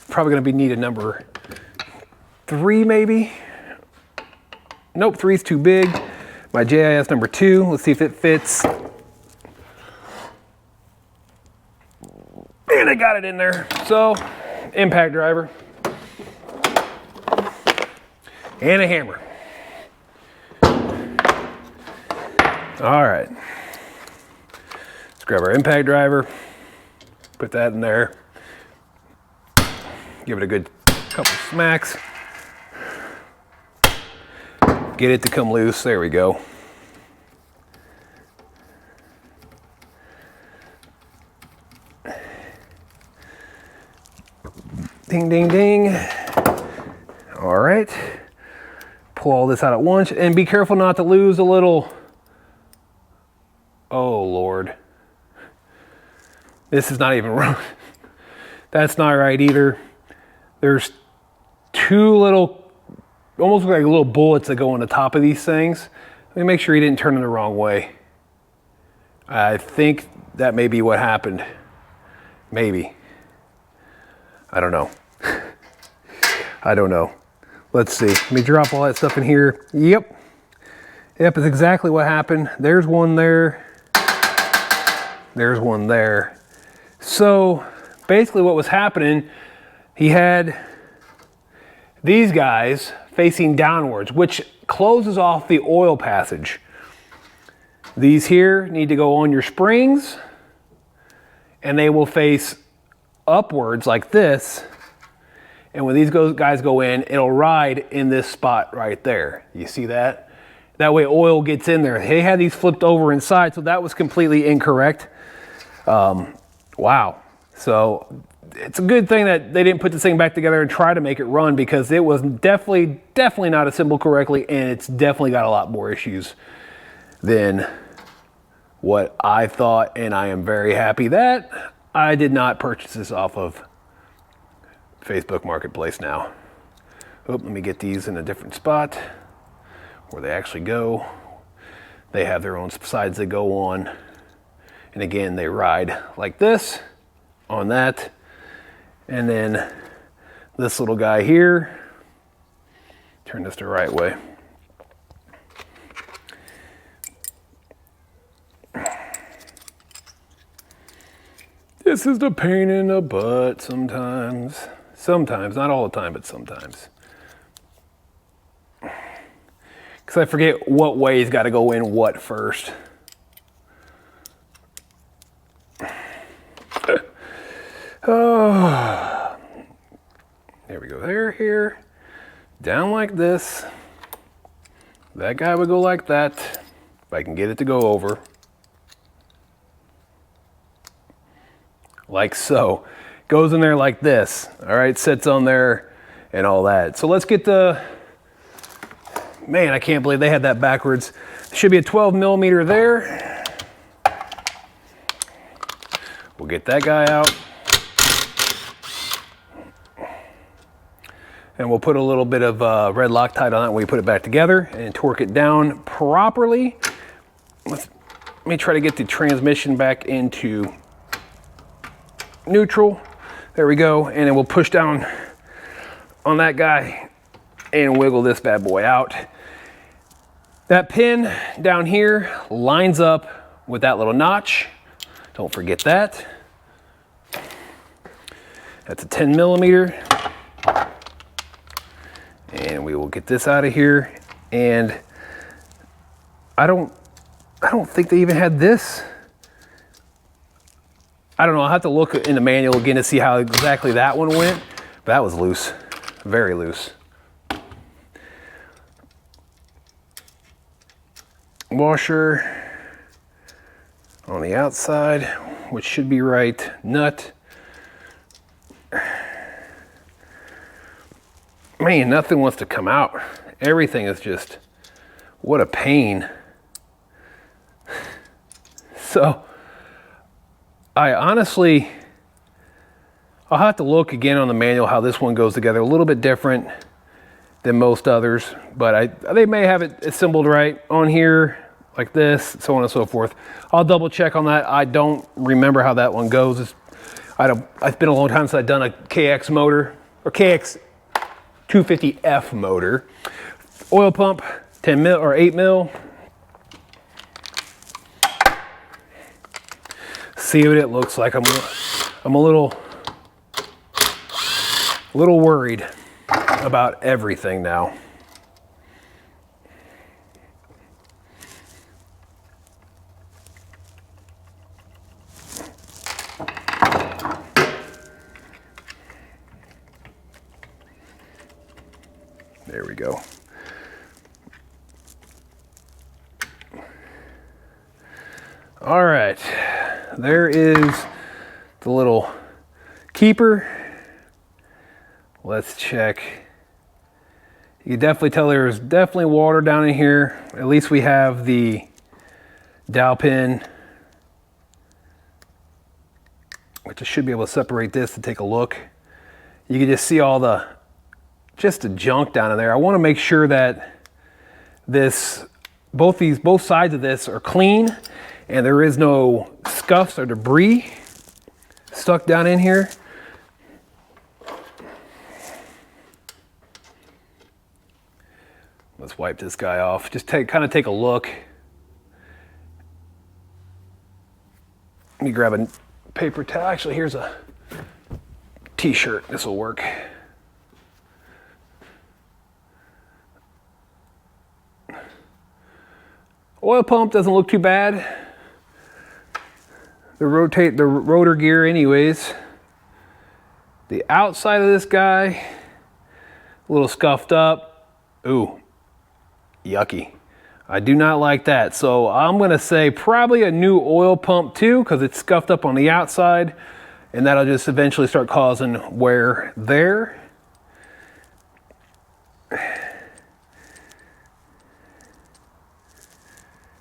Probably gonna need a number 3 maybe. Nope, 3 is too big. My JIS number 2, let's see if it fits. And I got it in there. So, impact driver. And a hammer. All right. Let's grab our impact driver. Put that in there. Give it a good couple smacks. Get it to come loose. There we go. Ding, ding, ding. All right. Pull all this out at once and be careful not to lose a little. Oh, Lord. This is not even wrong. That's not right either. There's 2 little, almost like little bullets that go on the top of these things. Let me make sure he didn't turn it the wrong way. I think that may be what happened. Maybe. I don't know. I don't know. Let's see. Let me drop all that stuff in here. Yep. Yep, it's exactly what happened. There's one there. There's one there. So basically what was happening, he had these guys facing downwards, which closes off the oil passage. These here need to go on your springs, and they will face upwards like this. And when these guys go in, it'll ride in this spot right there. You see that? That way oil gets in there. They had these flipped over inside, so that was completely incorrect. Wow. So it's a good thing that they didn't put this thing back together and try to make it run, because it was definitely not assembled correctly, and it's definitely got a lot more issues than what I thought, and I am very happy that I did not purchase this off of Facebook Marketplace now. Oh, let me get these in a different spot where they actually go. They have their own sides they go on. And again, they ride like this on that. And then this little guy here, turn this the right way. This is the pain in the butt sometimes. Sometimes, not all the time, but sometimes. Because I forget what way's got to go in what first. Oh, there we go. There, here, down like this. That guy would go like that. If I can get it to go over. Like so. Goes in there like this. All right, sits on there and all that. So let's get the, man, I can't believe they had that backwards. Should be a 12 millimeter there. We'll get that guy out. And we'll put a little bit of red Loctite on it when we put it back together and torque it down properly. Let me try to get the transmission back into neutral. There we go. And then we'll push down on that guy and wiggle this bad boy out. That pin down here lines up with that little notch. Don't forget that. That's a 10 millimeter. And we will get this out of here. And I don't I don't think they even had this. I don't know, I'll have to look in the manual again to see how exactly that one went. But that was loose, very loose. Washer on the outside, which should be right. Nut. Man, nothing wants to come out. Everything is just, what a pain. So, I honestly, I'll have to look again on the manual how this one goes together. A little bit different than most others, but they may have it assembled right on here, like this, so on and so forth. I'll double check on that. I don't remember how that one goes. It's been a long time since I've done a KX motor, or KX250F motor. Oil pump, 10 mil or 8 mil. See what it looks like. I'm a little worried about everything now. There we go. All right, there is the little keeper. Let's check. You can definitely tell there's definitely water down in here. At least we have the dowel pin, which I should be able to separate this to take a look. You can just see all the junk down in there. I want to make sure that both sides of this are clean and there is no scuffs or debris stuck down in here. Let's wipe this guy off. Just kind of take a look. Let me grab a paper towel. Actually, here's a t-shirt. This will work. Oil pump doesn't look too bad. The rotor gear anyways. The outside of this guy, a little scuffed up. Ooh, yucky. I do not like that. So I'm gonna say probably a new oil pump too, because it's scuffed up on the outside, and that'll just eventually start causing wear there.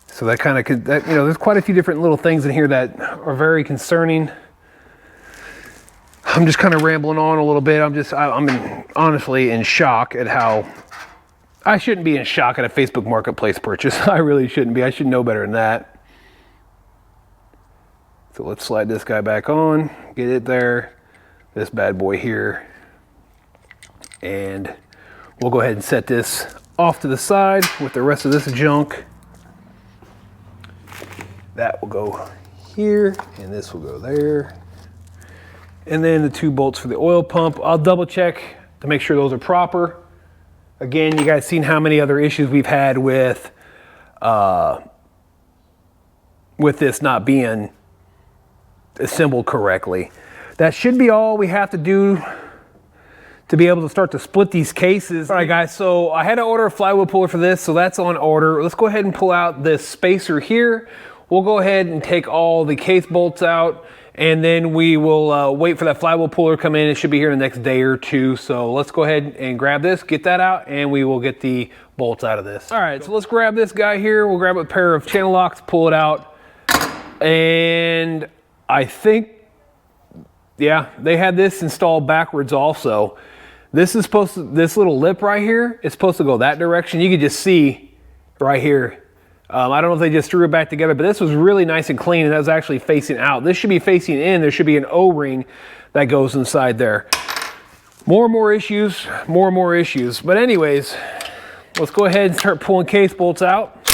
So that kind of, there's quite a few different little things in here that are very concerning. I'm just kind of rambling on a little bit. I'm honestly in shock at how, I shouldn't be in shock at a Facebook Marketplace purchase. I really shouldn't be. I should know better than that. So let's slide this guy back on, get it there, this bad boy here. And we'll go ahead and set this off to the side with the rest of this junk. That will go here, and this will go there. And then the 2 bolts for the oil pump. I'll double check to make sure those are proper. Again, you guys seen how many other issues we've had with this not being assembled correctly. That should be all we have to do to be able to start to split these cases. All right guys, so I had to order a flywheel puller for this, so that's on order. Let's go ahead and pull out this spacer here. We'll go ahead and take all the case bolts out, and then we will wait for that flywheel puller to come in. It should be here in the next day or two. So let's go ahead and grab this, get that out, and we will get the bolts out of this. All right, so let's grab this guy here. We'll grab a pair of channel locks, pull it out. And I think, yeah, they had this installed backwards also. This is supposed to, this little lip right here is supposed to go that direction. You can just see right here. I don't know if they just threw it back together, but this was really nice and clean, and that was actually facing out. This should be facing in. There should be an O-ring that goes inside there. More and more issues, more and more issues. But anyways, let's go ahead and start pulling case bolts out.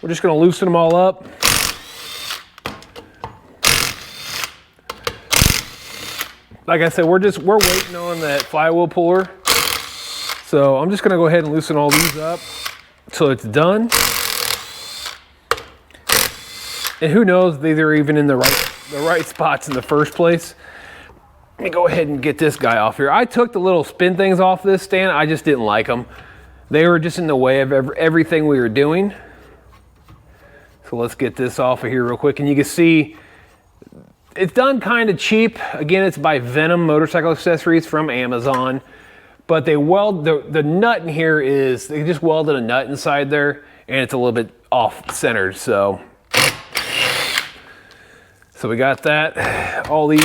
We're just gonna loosen them all up. Like I said, we're waiting on that flywheel puller. So I'm just gonna go ahead and loosen all these up so it's done. And who knows, these are even in the right spots in the first place. Let me go ahead and get this guy off here. I took the little spin things off this stand. I just didn't like them. They were just in the way of everything we were doing. So let's get this off of here real quick. And you can see it's done kind of cheap. Again, it's by Venom Motorcycle Accessories from Amazon. But they weld, the nut in here is, they just welded a nut inside there, and it's a little bit off-centered, so we got that, all these.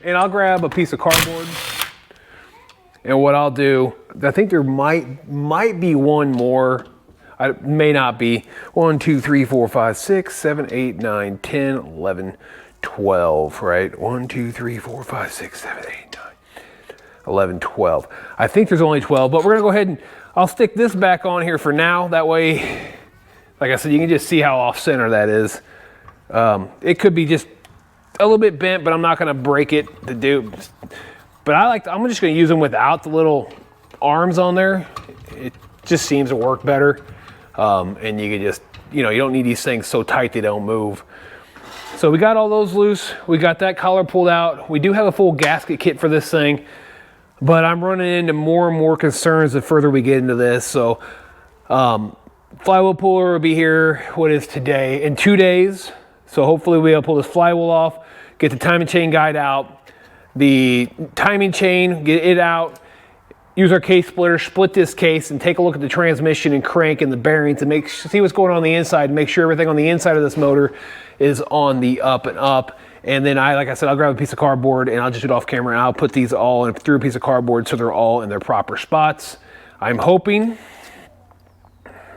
And I'll grab a piece of cardboard. And what I'll do, I think there might be one more. It may not be. 1, 2, 3, 4, 5, 6, 7, 8, 9, 10, 11, 12, right? 1, 2, 3, 4, 5, 6, 7, 8, 9, 11, 12. I think there's only 12, but we're gonna go ahead and I'll stick this back on here for now. That way, like I said, you can just see how off center that is. It could be just a little bit bent, but I'm not gonna break it to do. But I'm just gonna use them without the little arms on there. It just seems to work better. And you can just, you don't need these things so tight they don't move. So we got all those loose. We got that collar pulled out. We do have a full gasket kit for this thing, but I'm running into more and more concerns the further we get into this. So flywheel puller will be here, what is today? In 2 days. So hopefully we'll pull this flywheel off, get the timing chain guide out, the timing chain, get it out, use our case splitter, split this case, and take a look at the transmission and crank and the bearings and see what's going on the inside, make sure everything on the inside of this motor is on the up and up. And then like I said, I'll grab a piece of cardboard and I'll just do it off camera and I'll put these all in through a piece of cardboard so they're all in their proper spots. I'm hoping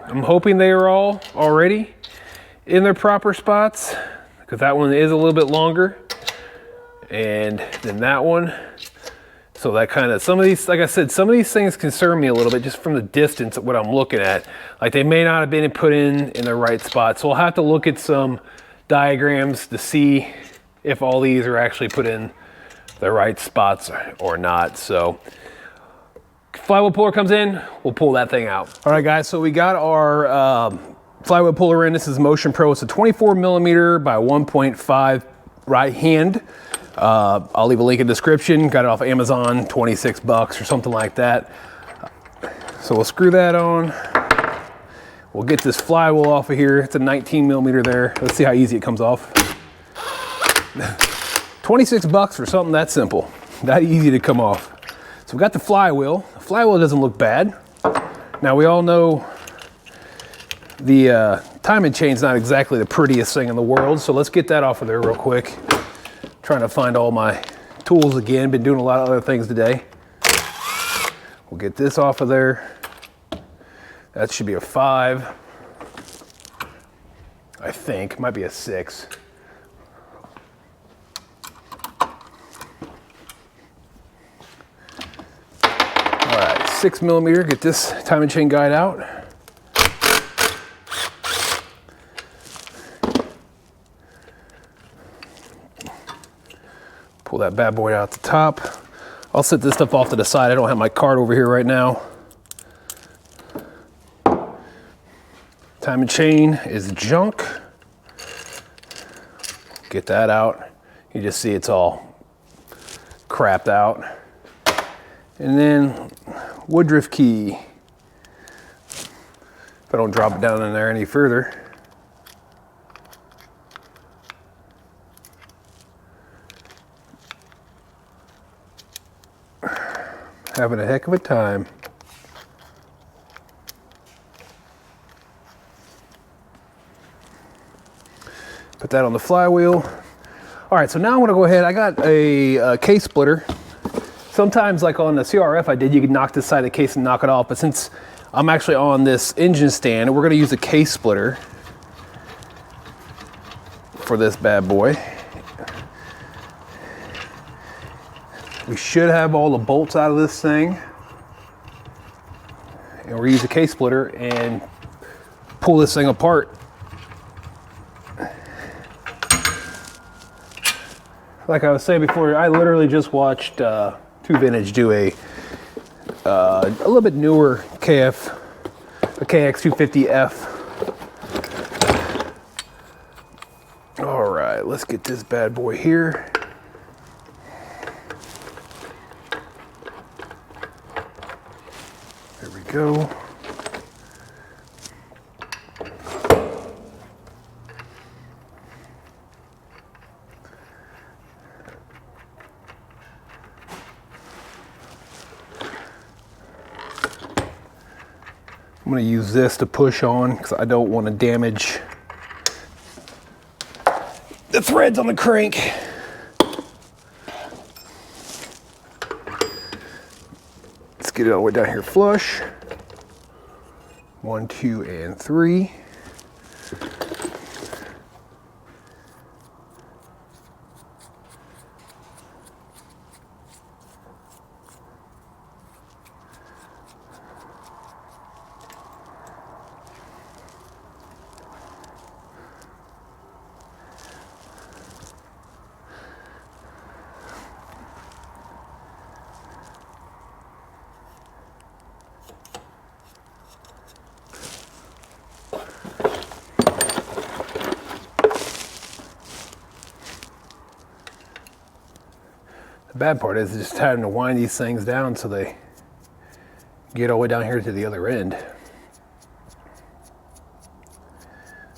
they are all already in their proper spots, because that one is a little bit longer and then that one. So that kind of, some of these, like I said, some of these things concern me a little bit just from the distance of what I'm looking at. Like they may not have been put in the right spot. So I'll have to look at some diagrams to see if all these are actually put in the right spots or not. So flywheel puller comes in, we'll pull that thing out. All right guys, so we got our flywheel puller in. This is Motion Pro. It's a 24 millimeter by 1.5 right hand. I'll leave a link in the description. Got it off Amazon, 26 bucks or something like that. So we'll screw that on. We'll get this flywheel off of here. It's a 19 millimeter there. Let's see how easy it comes off. 26 bucks for something that simple, that easy to come off. So we got the flywheel. The flywheel doesn't look bad. Now we all know the timing chain's not exactly the prettiest thing in the world. So let's get that off of there real quick. Trying to find all my tools again. Been doing a lot of other things today. We'll get this off of there. That should be a 5. I think, might be a 6. All right, 6 millimeter, get this timing chain guide out. Pull that bad boy out the top. I'll set this stuff off to the side. I don't have my card over here right now. Timing chain is junk. Get that out. You just see it's all crapped out. And then Woodruff key. If I don't drop it down in there any further. Having a heck of a time. Put that on the flywheel. All right, so now I'm gonna go ahead. I got a case splitter. Sometimes, like on the CRF I did, you could knock this side of the case and knock it off. But since I'm actually on this engine stand, we're gonna use a case splitter for this bad boy. We should have all the bolts out of this thing. And we're gonna use a case splitter and pull this thing apart. Like I was saying before, I literally just watched Two Vintage do a little bit newer a KX250F All right, let's get this bad boy here. There we go. I'm going to use this to push on because I don't want to damage the threads on the crank. Let's get it all the way down here flush. 1, 2, and 3. The bad part is just having to wind these things down so they get all the way down here to the other end.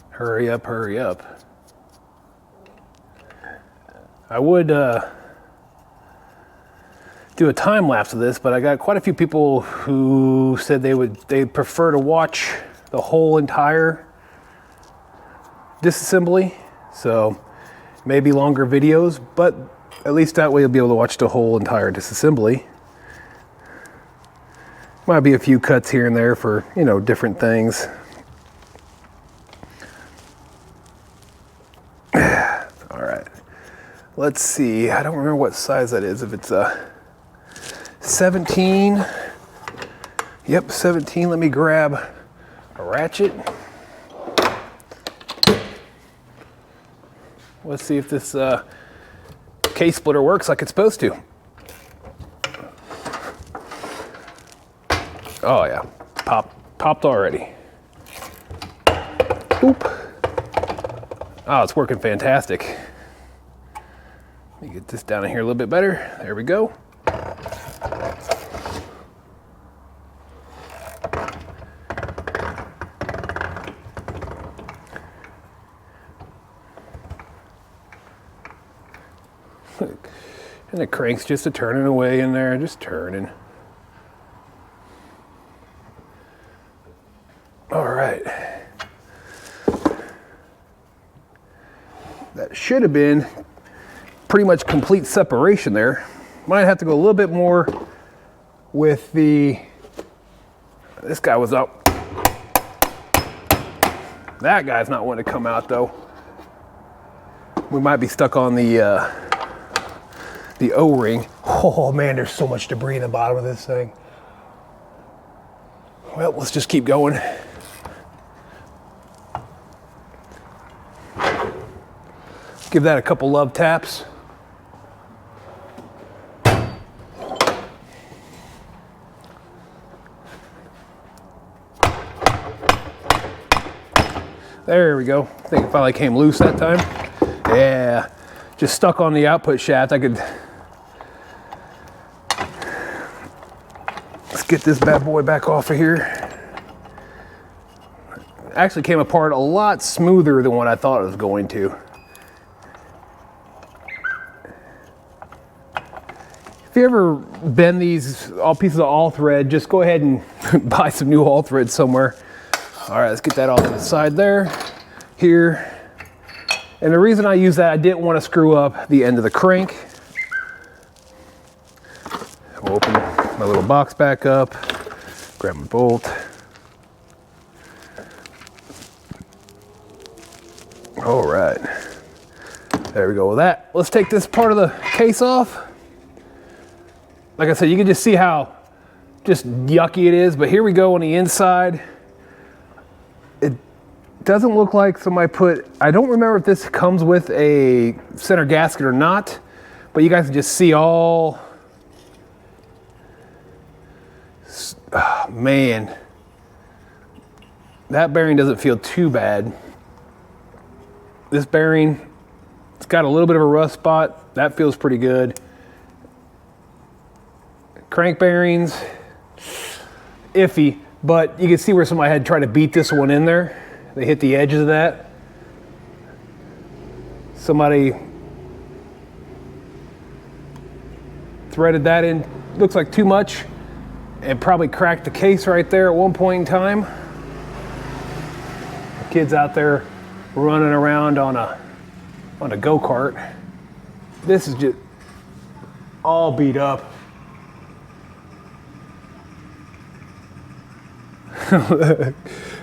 Hurry up, hurry up. I would do a time lapse of this, but I got quite a few people who said they'd prefer to watch the whole entire disassembly. So maybe longer videos, but at least that way you'll be able to watch the whole entire disassembly. Might be a few cuts here and there for, you know, different things. All right, let's see. I don't remember what size that is. If it's a 17. Yep, 17. Let me grab a ratchet. Let's see if this case splitter works like it's supposed to. Oh yeah, popped already. Oop. Oh, it's working fantastic. Let me get this down in here a little bit better. There we go. And the crank's just a turning away in there, just turning. All right. That should have been pretty much complete separation there. Might have to go a little bit more with the, this guy was up. That guy's not wanting to come out though. We might be stuck on the O-ring. Oh man, there's so much debris in the bottom of this thing. Well, let's just keep going. Give that a couple love taps. There we go. I think it finally came loose that time. Yeah, just stuck on the output shaft. I could, let's get this bad boy back off of here. It actually came apart a lot smoother than what I thought it was going to. If you ever bend these all pieces of all thread, just go ahead and buy some new all thread somewhere. All right, let's get that off to the side there, here. And the reason I use that, I didn't want to screw up the end of the crank. We'll open my little box back up, grab my bolt. All right, there we go with that. Let's take this part of the case off. Like I said, you can just see how just yucky it is, but here we go on the inside. It doesn't look like somebody put, I don't remember if this comes with a center gasket or not, but you guys can just see all, oh, man, that bearing doesn't feel too bad. This bearing got a little bit of a rust spot. That feels pretty good. Crank bearings, iffy, but you can see where somebody had tried to beat this one in there. They hit the edges of that. Somebody threaded that in, looks like too much, and probably cracked the case right there at one point in time. The kids out there running around on a go-kart. This is just all beat up.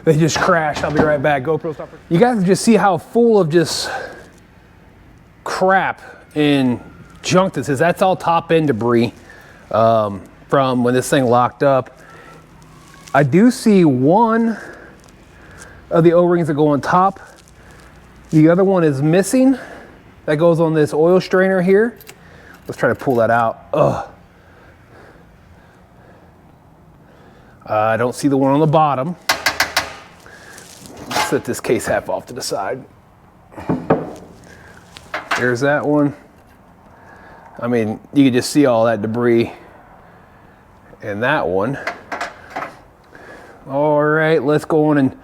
They just crashed. I'll be right back. GoPro stopper. You guys can just see how full of just crap and junk this is. That's all top end debris from when this thing locked up. I do see one of the O-rings that go on top. The other one is missing. That goes on this oil strainer here. Let's try to pull that out. Ugh. I don't see the one on the bottom. Let's set this case half off to the side. There's that one. I mean, you can just see all that debris. And that one. All right, let's go on and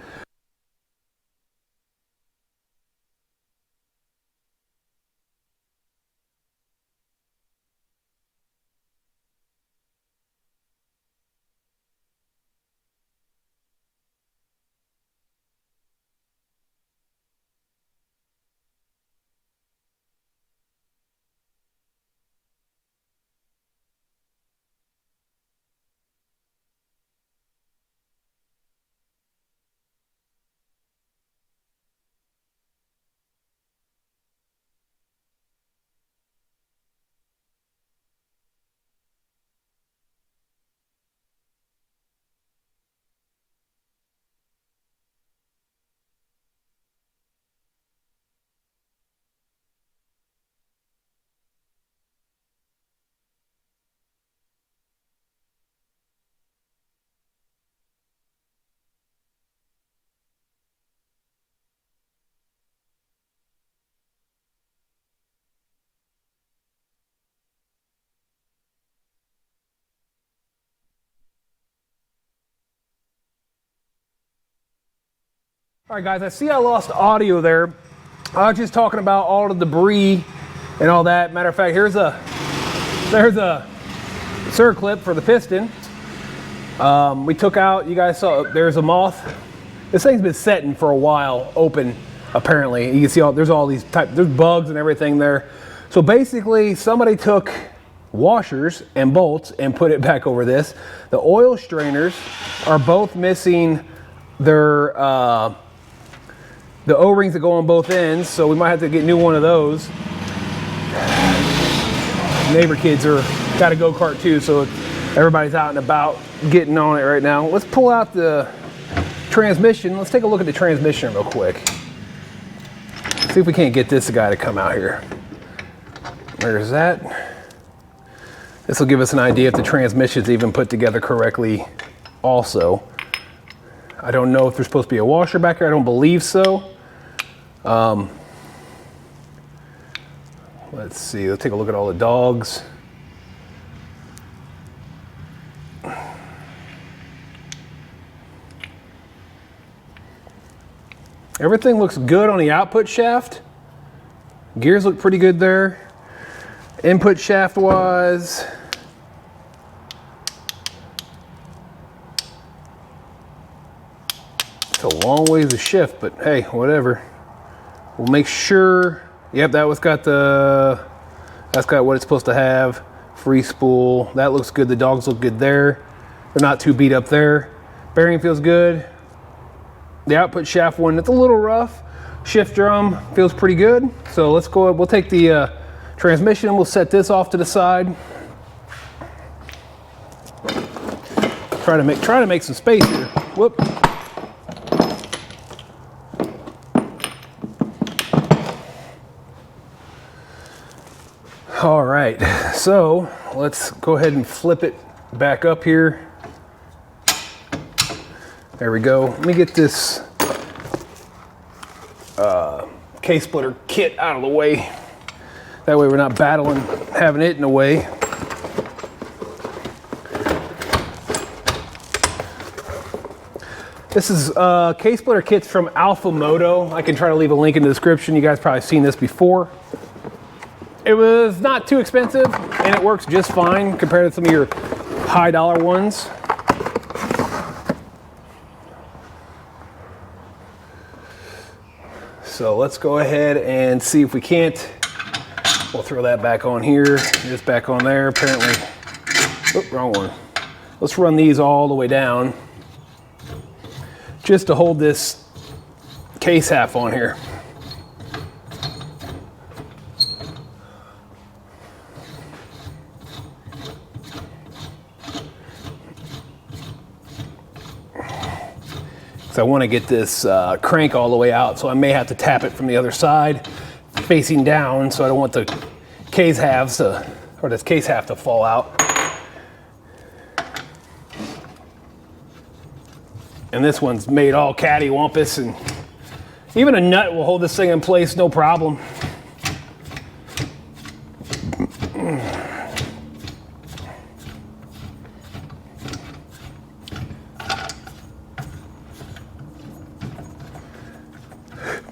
all right, guys, I see I lost audio there. I was just talking about all the debris and all that. Matter of fact, there's a circlip for the piston. We took out, you guys saw, there's a moth. This thing's been setting for a while, open, apparently. You can see there's all these there's bugs and everything there. So basically, somebody took washers and bolts and put it back over this. The oil strainers are both missing their the O-rings that go on both ends, so we might have to get a new one of those. Neighbor kids got a go-kart too, so everybody's out and about getting on it right now. Let's pull out the transmission. Let's take a look at the transmission real quick. See if we can't get this guy to come out here. There's that. This will give us an idea if the transmission's even put together correctly also. I don't know if there's supposed to be a washer back here. I don't believe so. Let's see. Let's take a look at all the dogs. Everything looks good on the output shaft. Gears look pretty good there. Input shaft wise. It's a long ways to shift, but hey, whatever. We'll make sure. Yep, that's got what it's supposed to have. Free spool. That looks good. The dogs look good there. They're not too beat up there. Bearing feels good. The output shaft one, it's a little rough. Shift drum feels pretty good. So let's go. We'll take the transmission. We'll set this off to the side. Try to make some space here. Whoop. All right, so let's go ahead and flip it back up here. There we go. Let me get this case splitter kit out of the way. That way we're not battling, having it in the way. This is case splitter kits from MOTO. I can try to leave a link in the description. You guys probably seen this before. It was not too expensive and it works just fine compared to some of your high dollar ones. So let's go ahead and see if we can't. We'll throw that back on here, this back on there, apparently. Oh, wrong one. Let's run these all the way down just to hold this case half on here. So I want to get this crank all the way out, so I may have to tap it from the other side, facing down, so I don't want the case halves to, or this case half to fall out. And this one's made all cattywampus, and even a nut will hold this thing in place, no problem.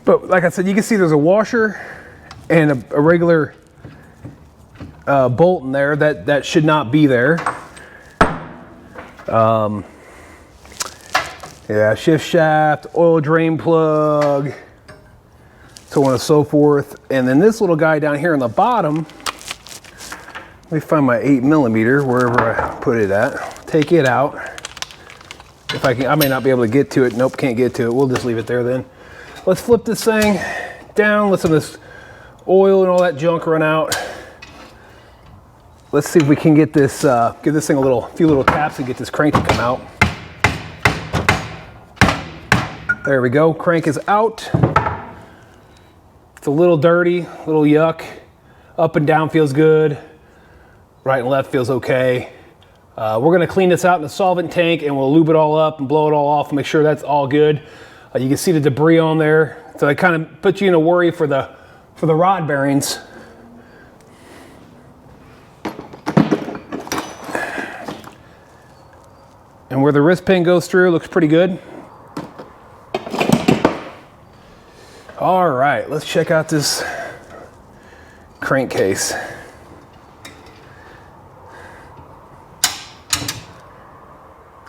But like I said, you can see there's a washer and a regular bolt in there that should not be there. Yeah, shift shaft, oil drain plug, so on and so forth. And then this little guy down here on the bottom, let me find my 8mm wherever I put it at. Take it out. If I can, I may not be able to get to it. Nope, can't get to it. We'll just leave it there then. Let's flip this thing down, let some of this oil and all that junk run out. Let's see if we can get this, give this thing a few little taps and get this crank to come out. There we go, crank is out. It's a little dirty, a little yuck. Up and down feels good. Right and left feels okay. We're gonna clean this out in the solvent tank and we'll lube it all up and blow it all off and make sure that's all good. You can see the debris on there. So it kind of puts you in a worry for the rod bearings. And where the wrist pin goes through, looks pretty good. All right, let's check out this crankcase.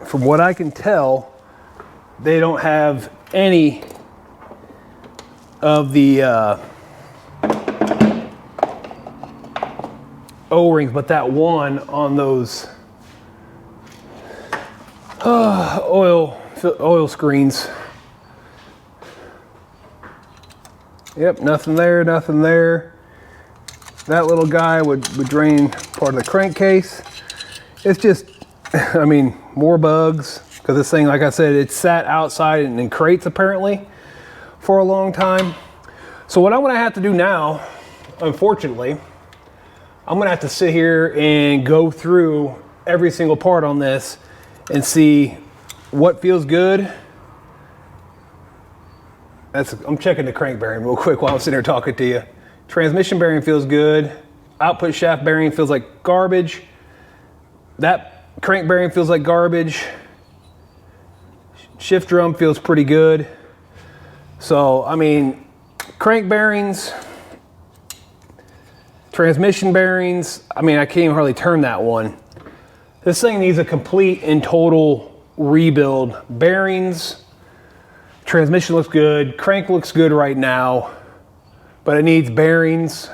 From what I can tell, they don't have any of the O-rings, but that one on those oil screens. Yep, nothing there, nothing there. That little guy would drain part of the crankcase. It's just, I mean, more bugs. Because this thing, like I said, it sat outside in crates apparently for a long time. So what I'm gonna have to do now, unfortunately, I'm gonna have to sit here and go through every single part on this and see what feels good. I'm checking the crank bearing real quick while I'm sitting here talking to you. Transmission bearing feels good. Output shaft bearing feels like garbage. That crank bearing feels like garbage. Shift drum feels pretty good. So, I mean, crank bearings, transmission bearings, I mean, I can't even hardly turn that one. This thing needs a complete and total rebuild. Bearings, transmission looks good, crank looks good right now, but it needs bearings.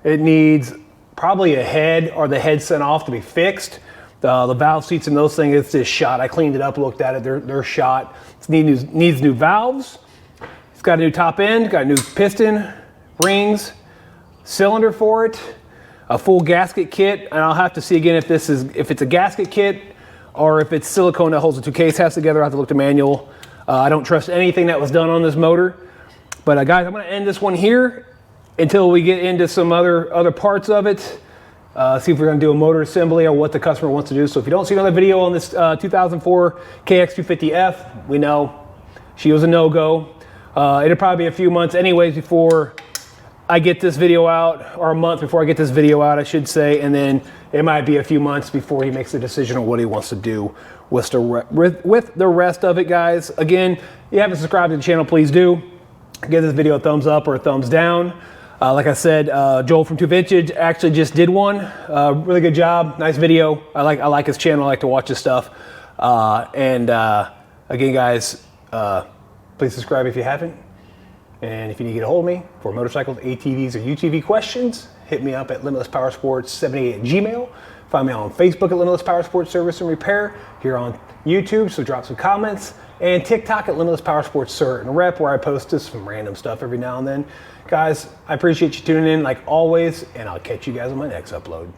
It needs probably a head or the head sent off to be fixed. The valve seats and those things, it's just shot. I cleaned it up, looked at it, they're shot. It needs new valves. It's got a new top end, got a new piston, rings, cylinder for it, a full gasket kit, and I'll have to see again if it's a gasket kit or if it's silicone that holds the two case halves together. I have to look at the manual. I don't trust anything that was done on this motor. But guys, I'm gonna end this one here until we get into some other parts of it. See if we're gonna do a motor assembly or what the customer wants to do. So if you don't see another video on this 2004 KX250F, we know she was a no-go. It'll probably be a few months anyways before I get this video out, or a month before I get this video out, I should say, and then it might be a few months before he makes a decision on what he wants to do with the rest of it, guys. Again, if you haven't subscribed to the channel, please do. Give this video a thumbs up or a thumbs down. Like I said, Joel from 2 Vintage actually just did one. Really good job, nice video. I like his channel, I like to watch his stuff. Again, guys, please subscribe if you haven't. And if you need to get a hold of me for motorcycles, ATVs, or UTV questions, hit me up at limitlessports78@gmail.com. Find me on Facebook at Limitless Powersports Service and Repair, here on YouTube, so drop some comments, and TikTok at Limitless Powersports Cert and Rep, where I post just some random stuff every now and then. Guys, I appreciate you tuning in like always, and I'll catch you guys on my next upload.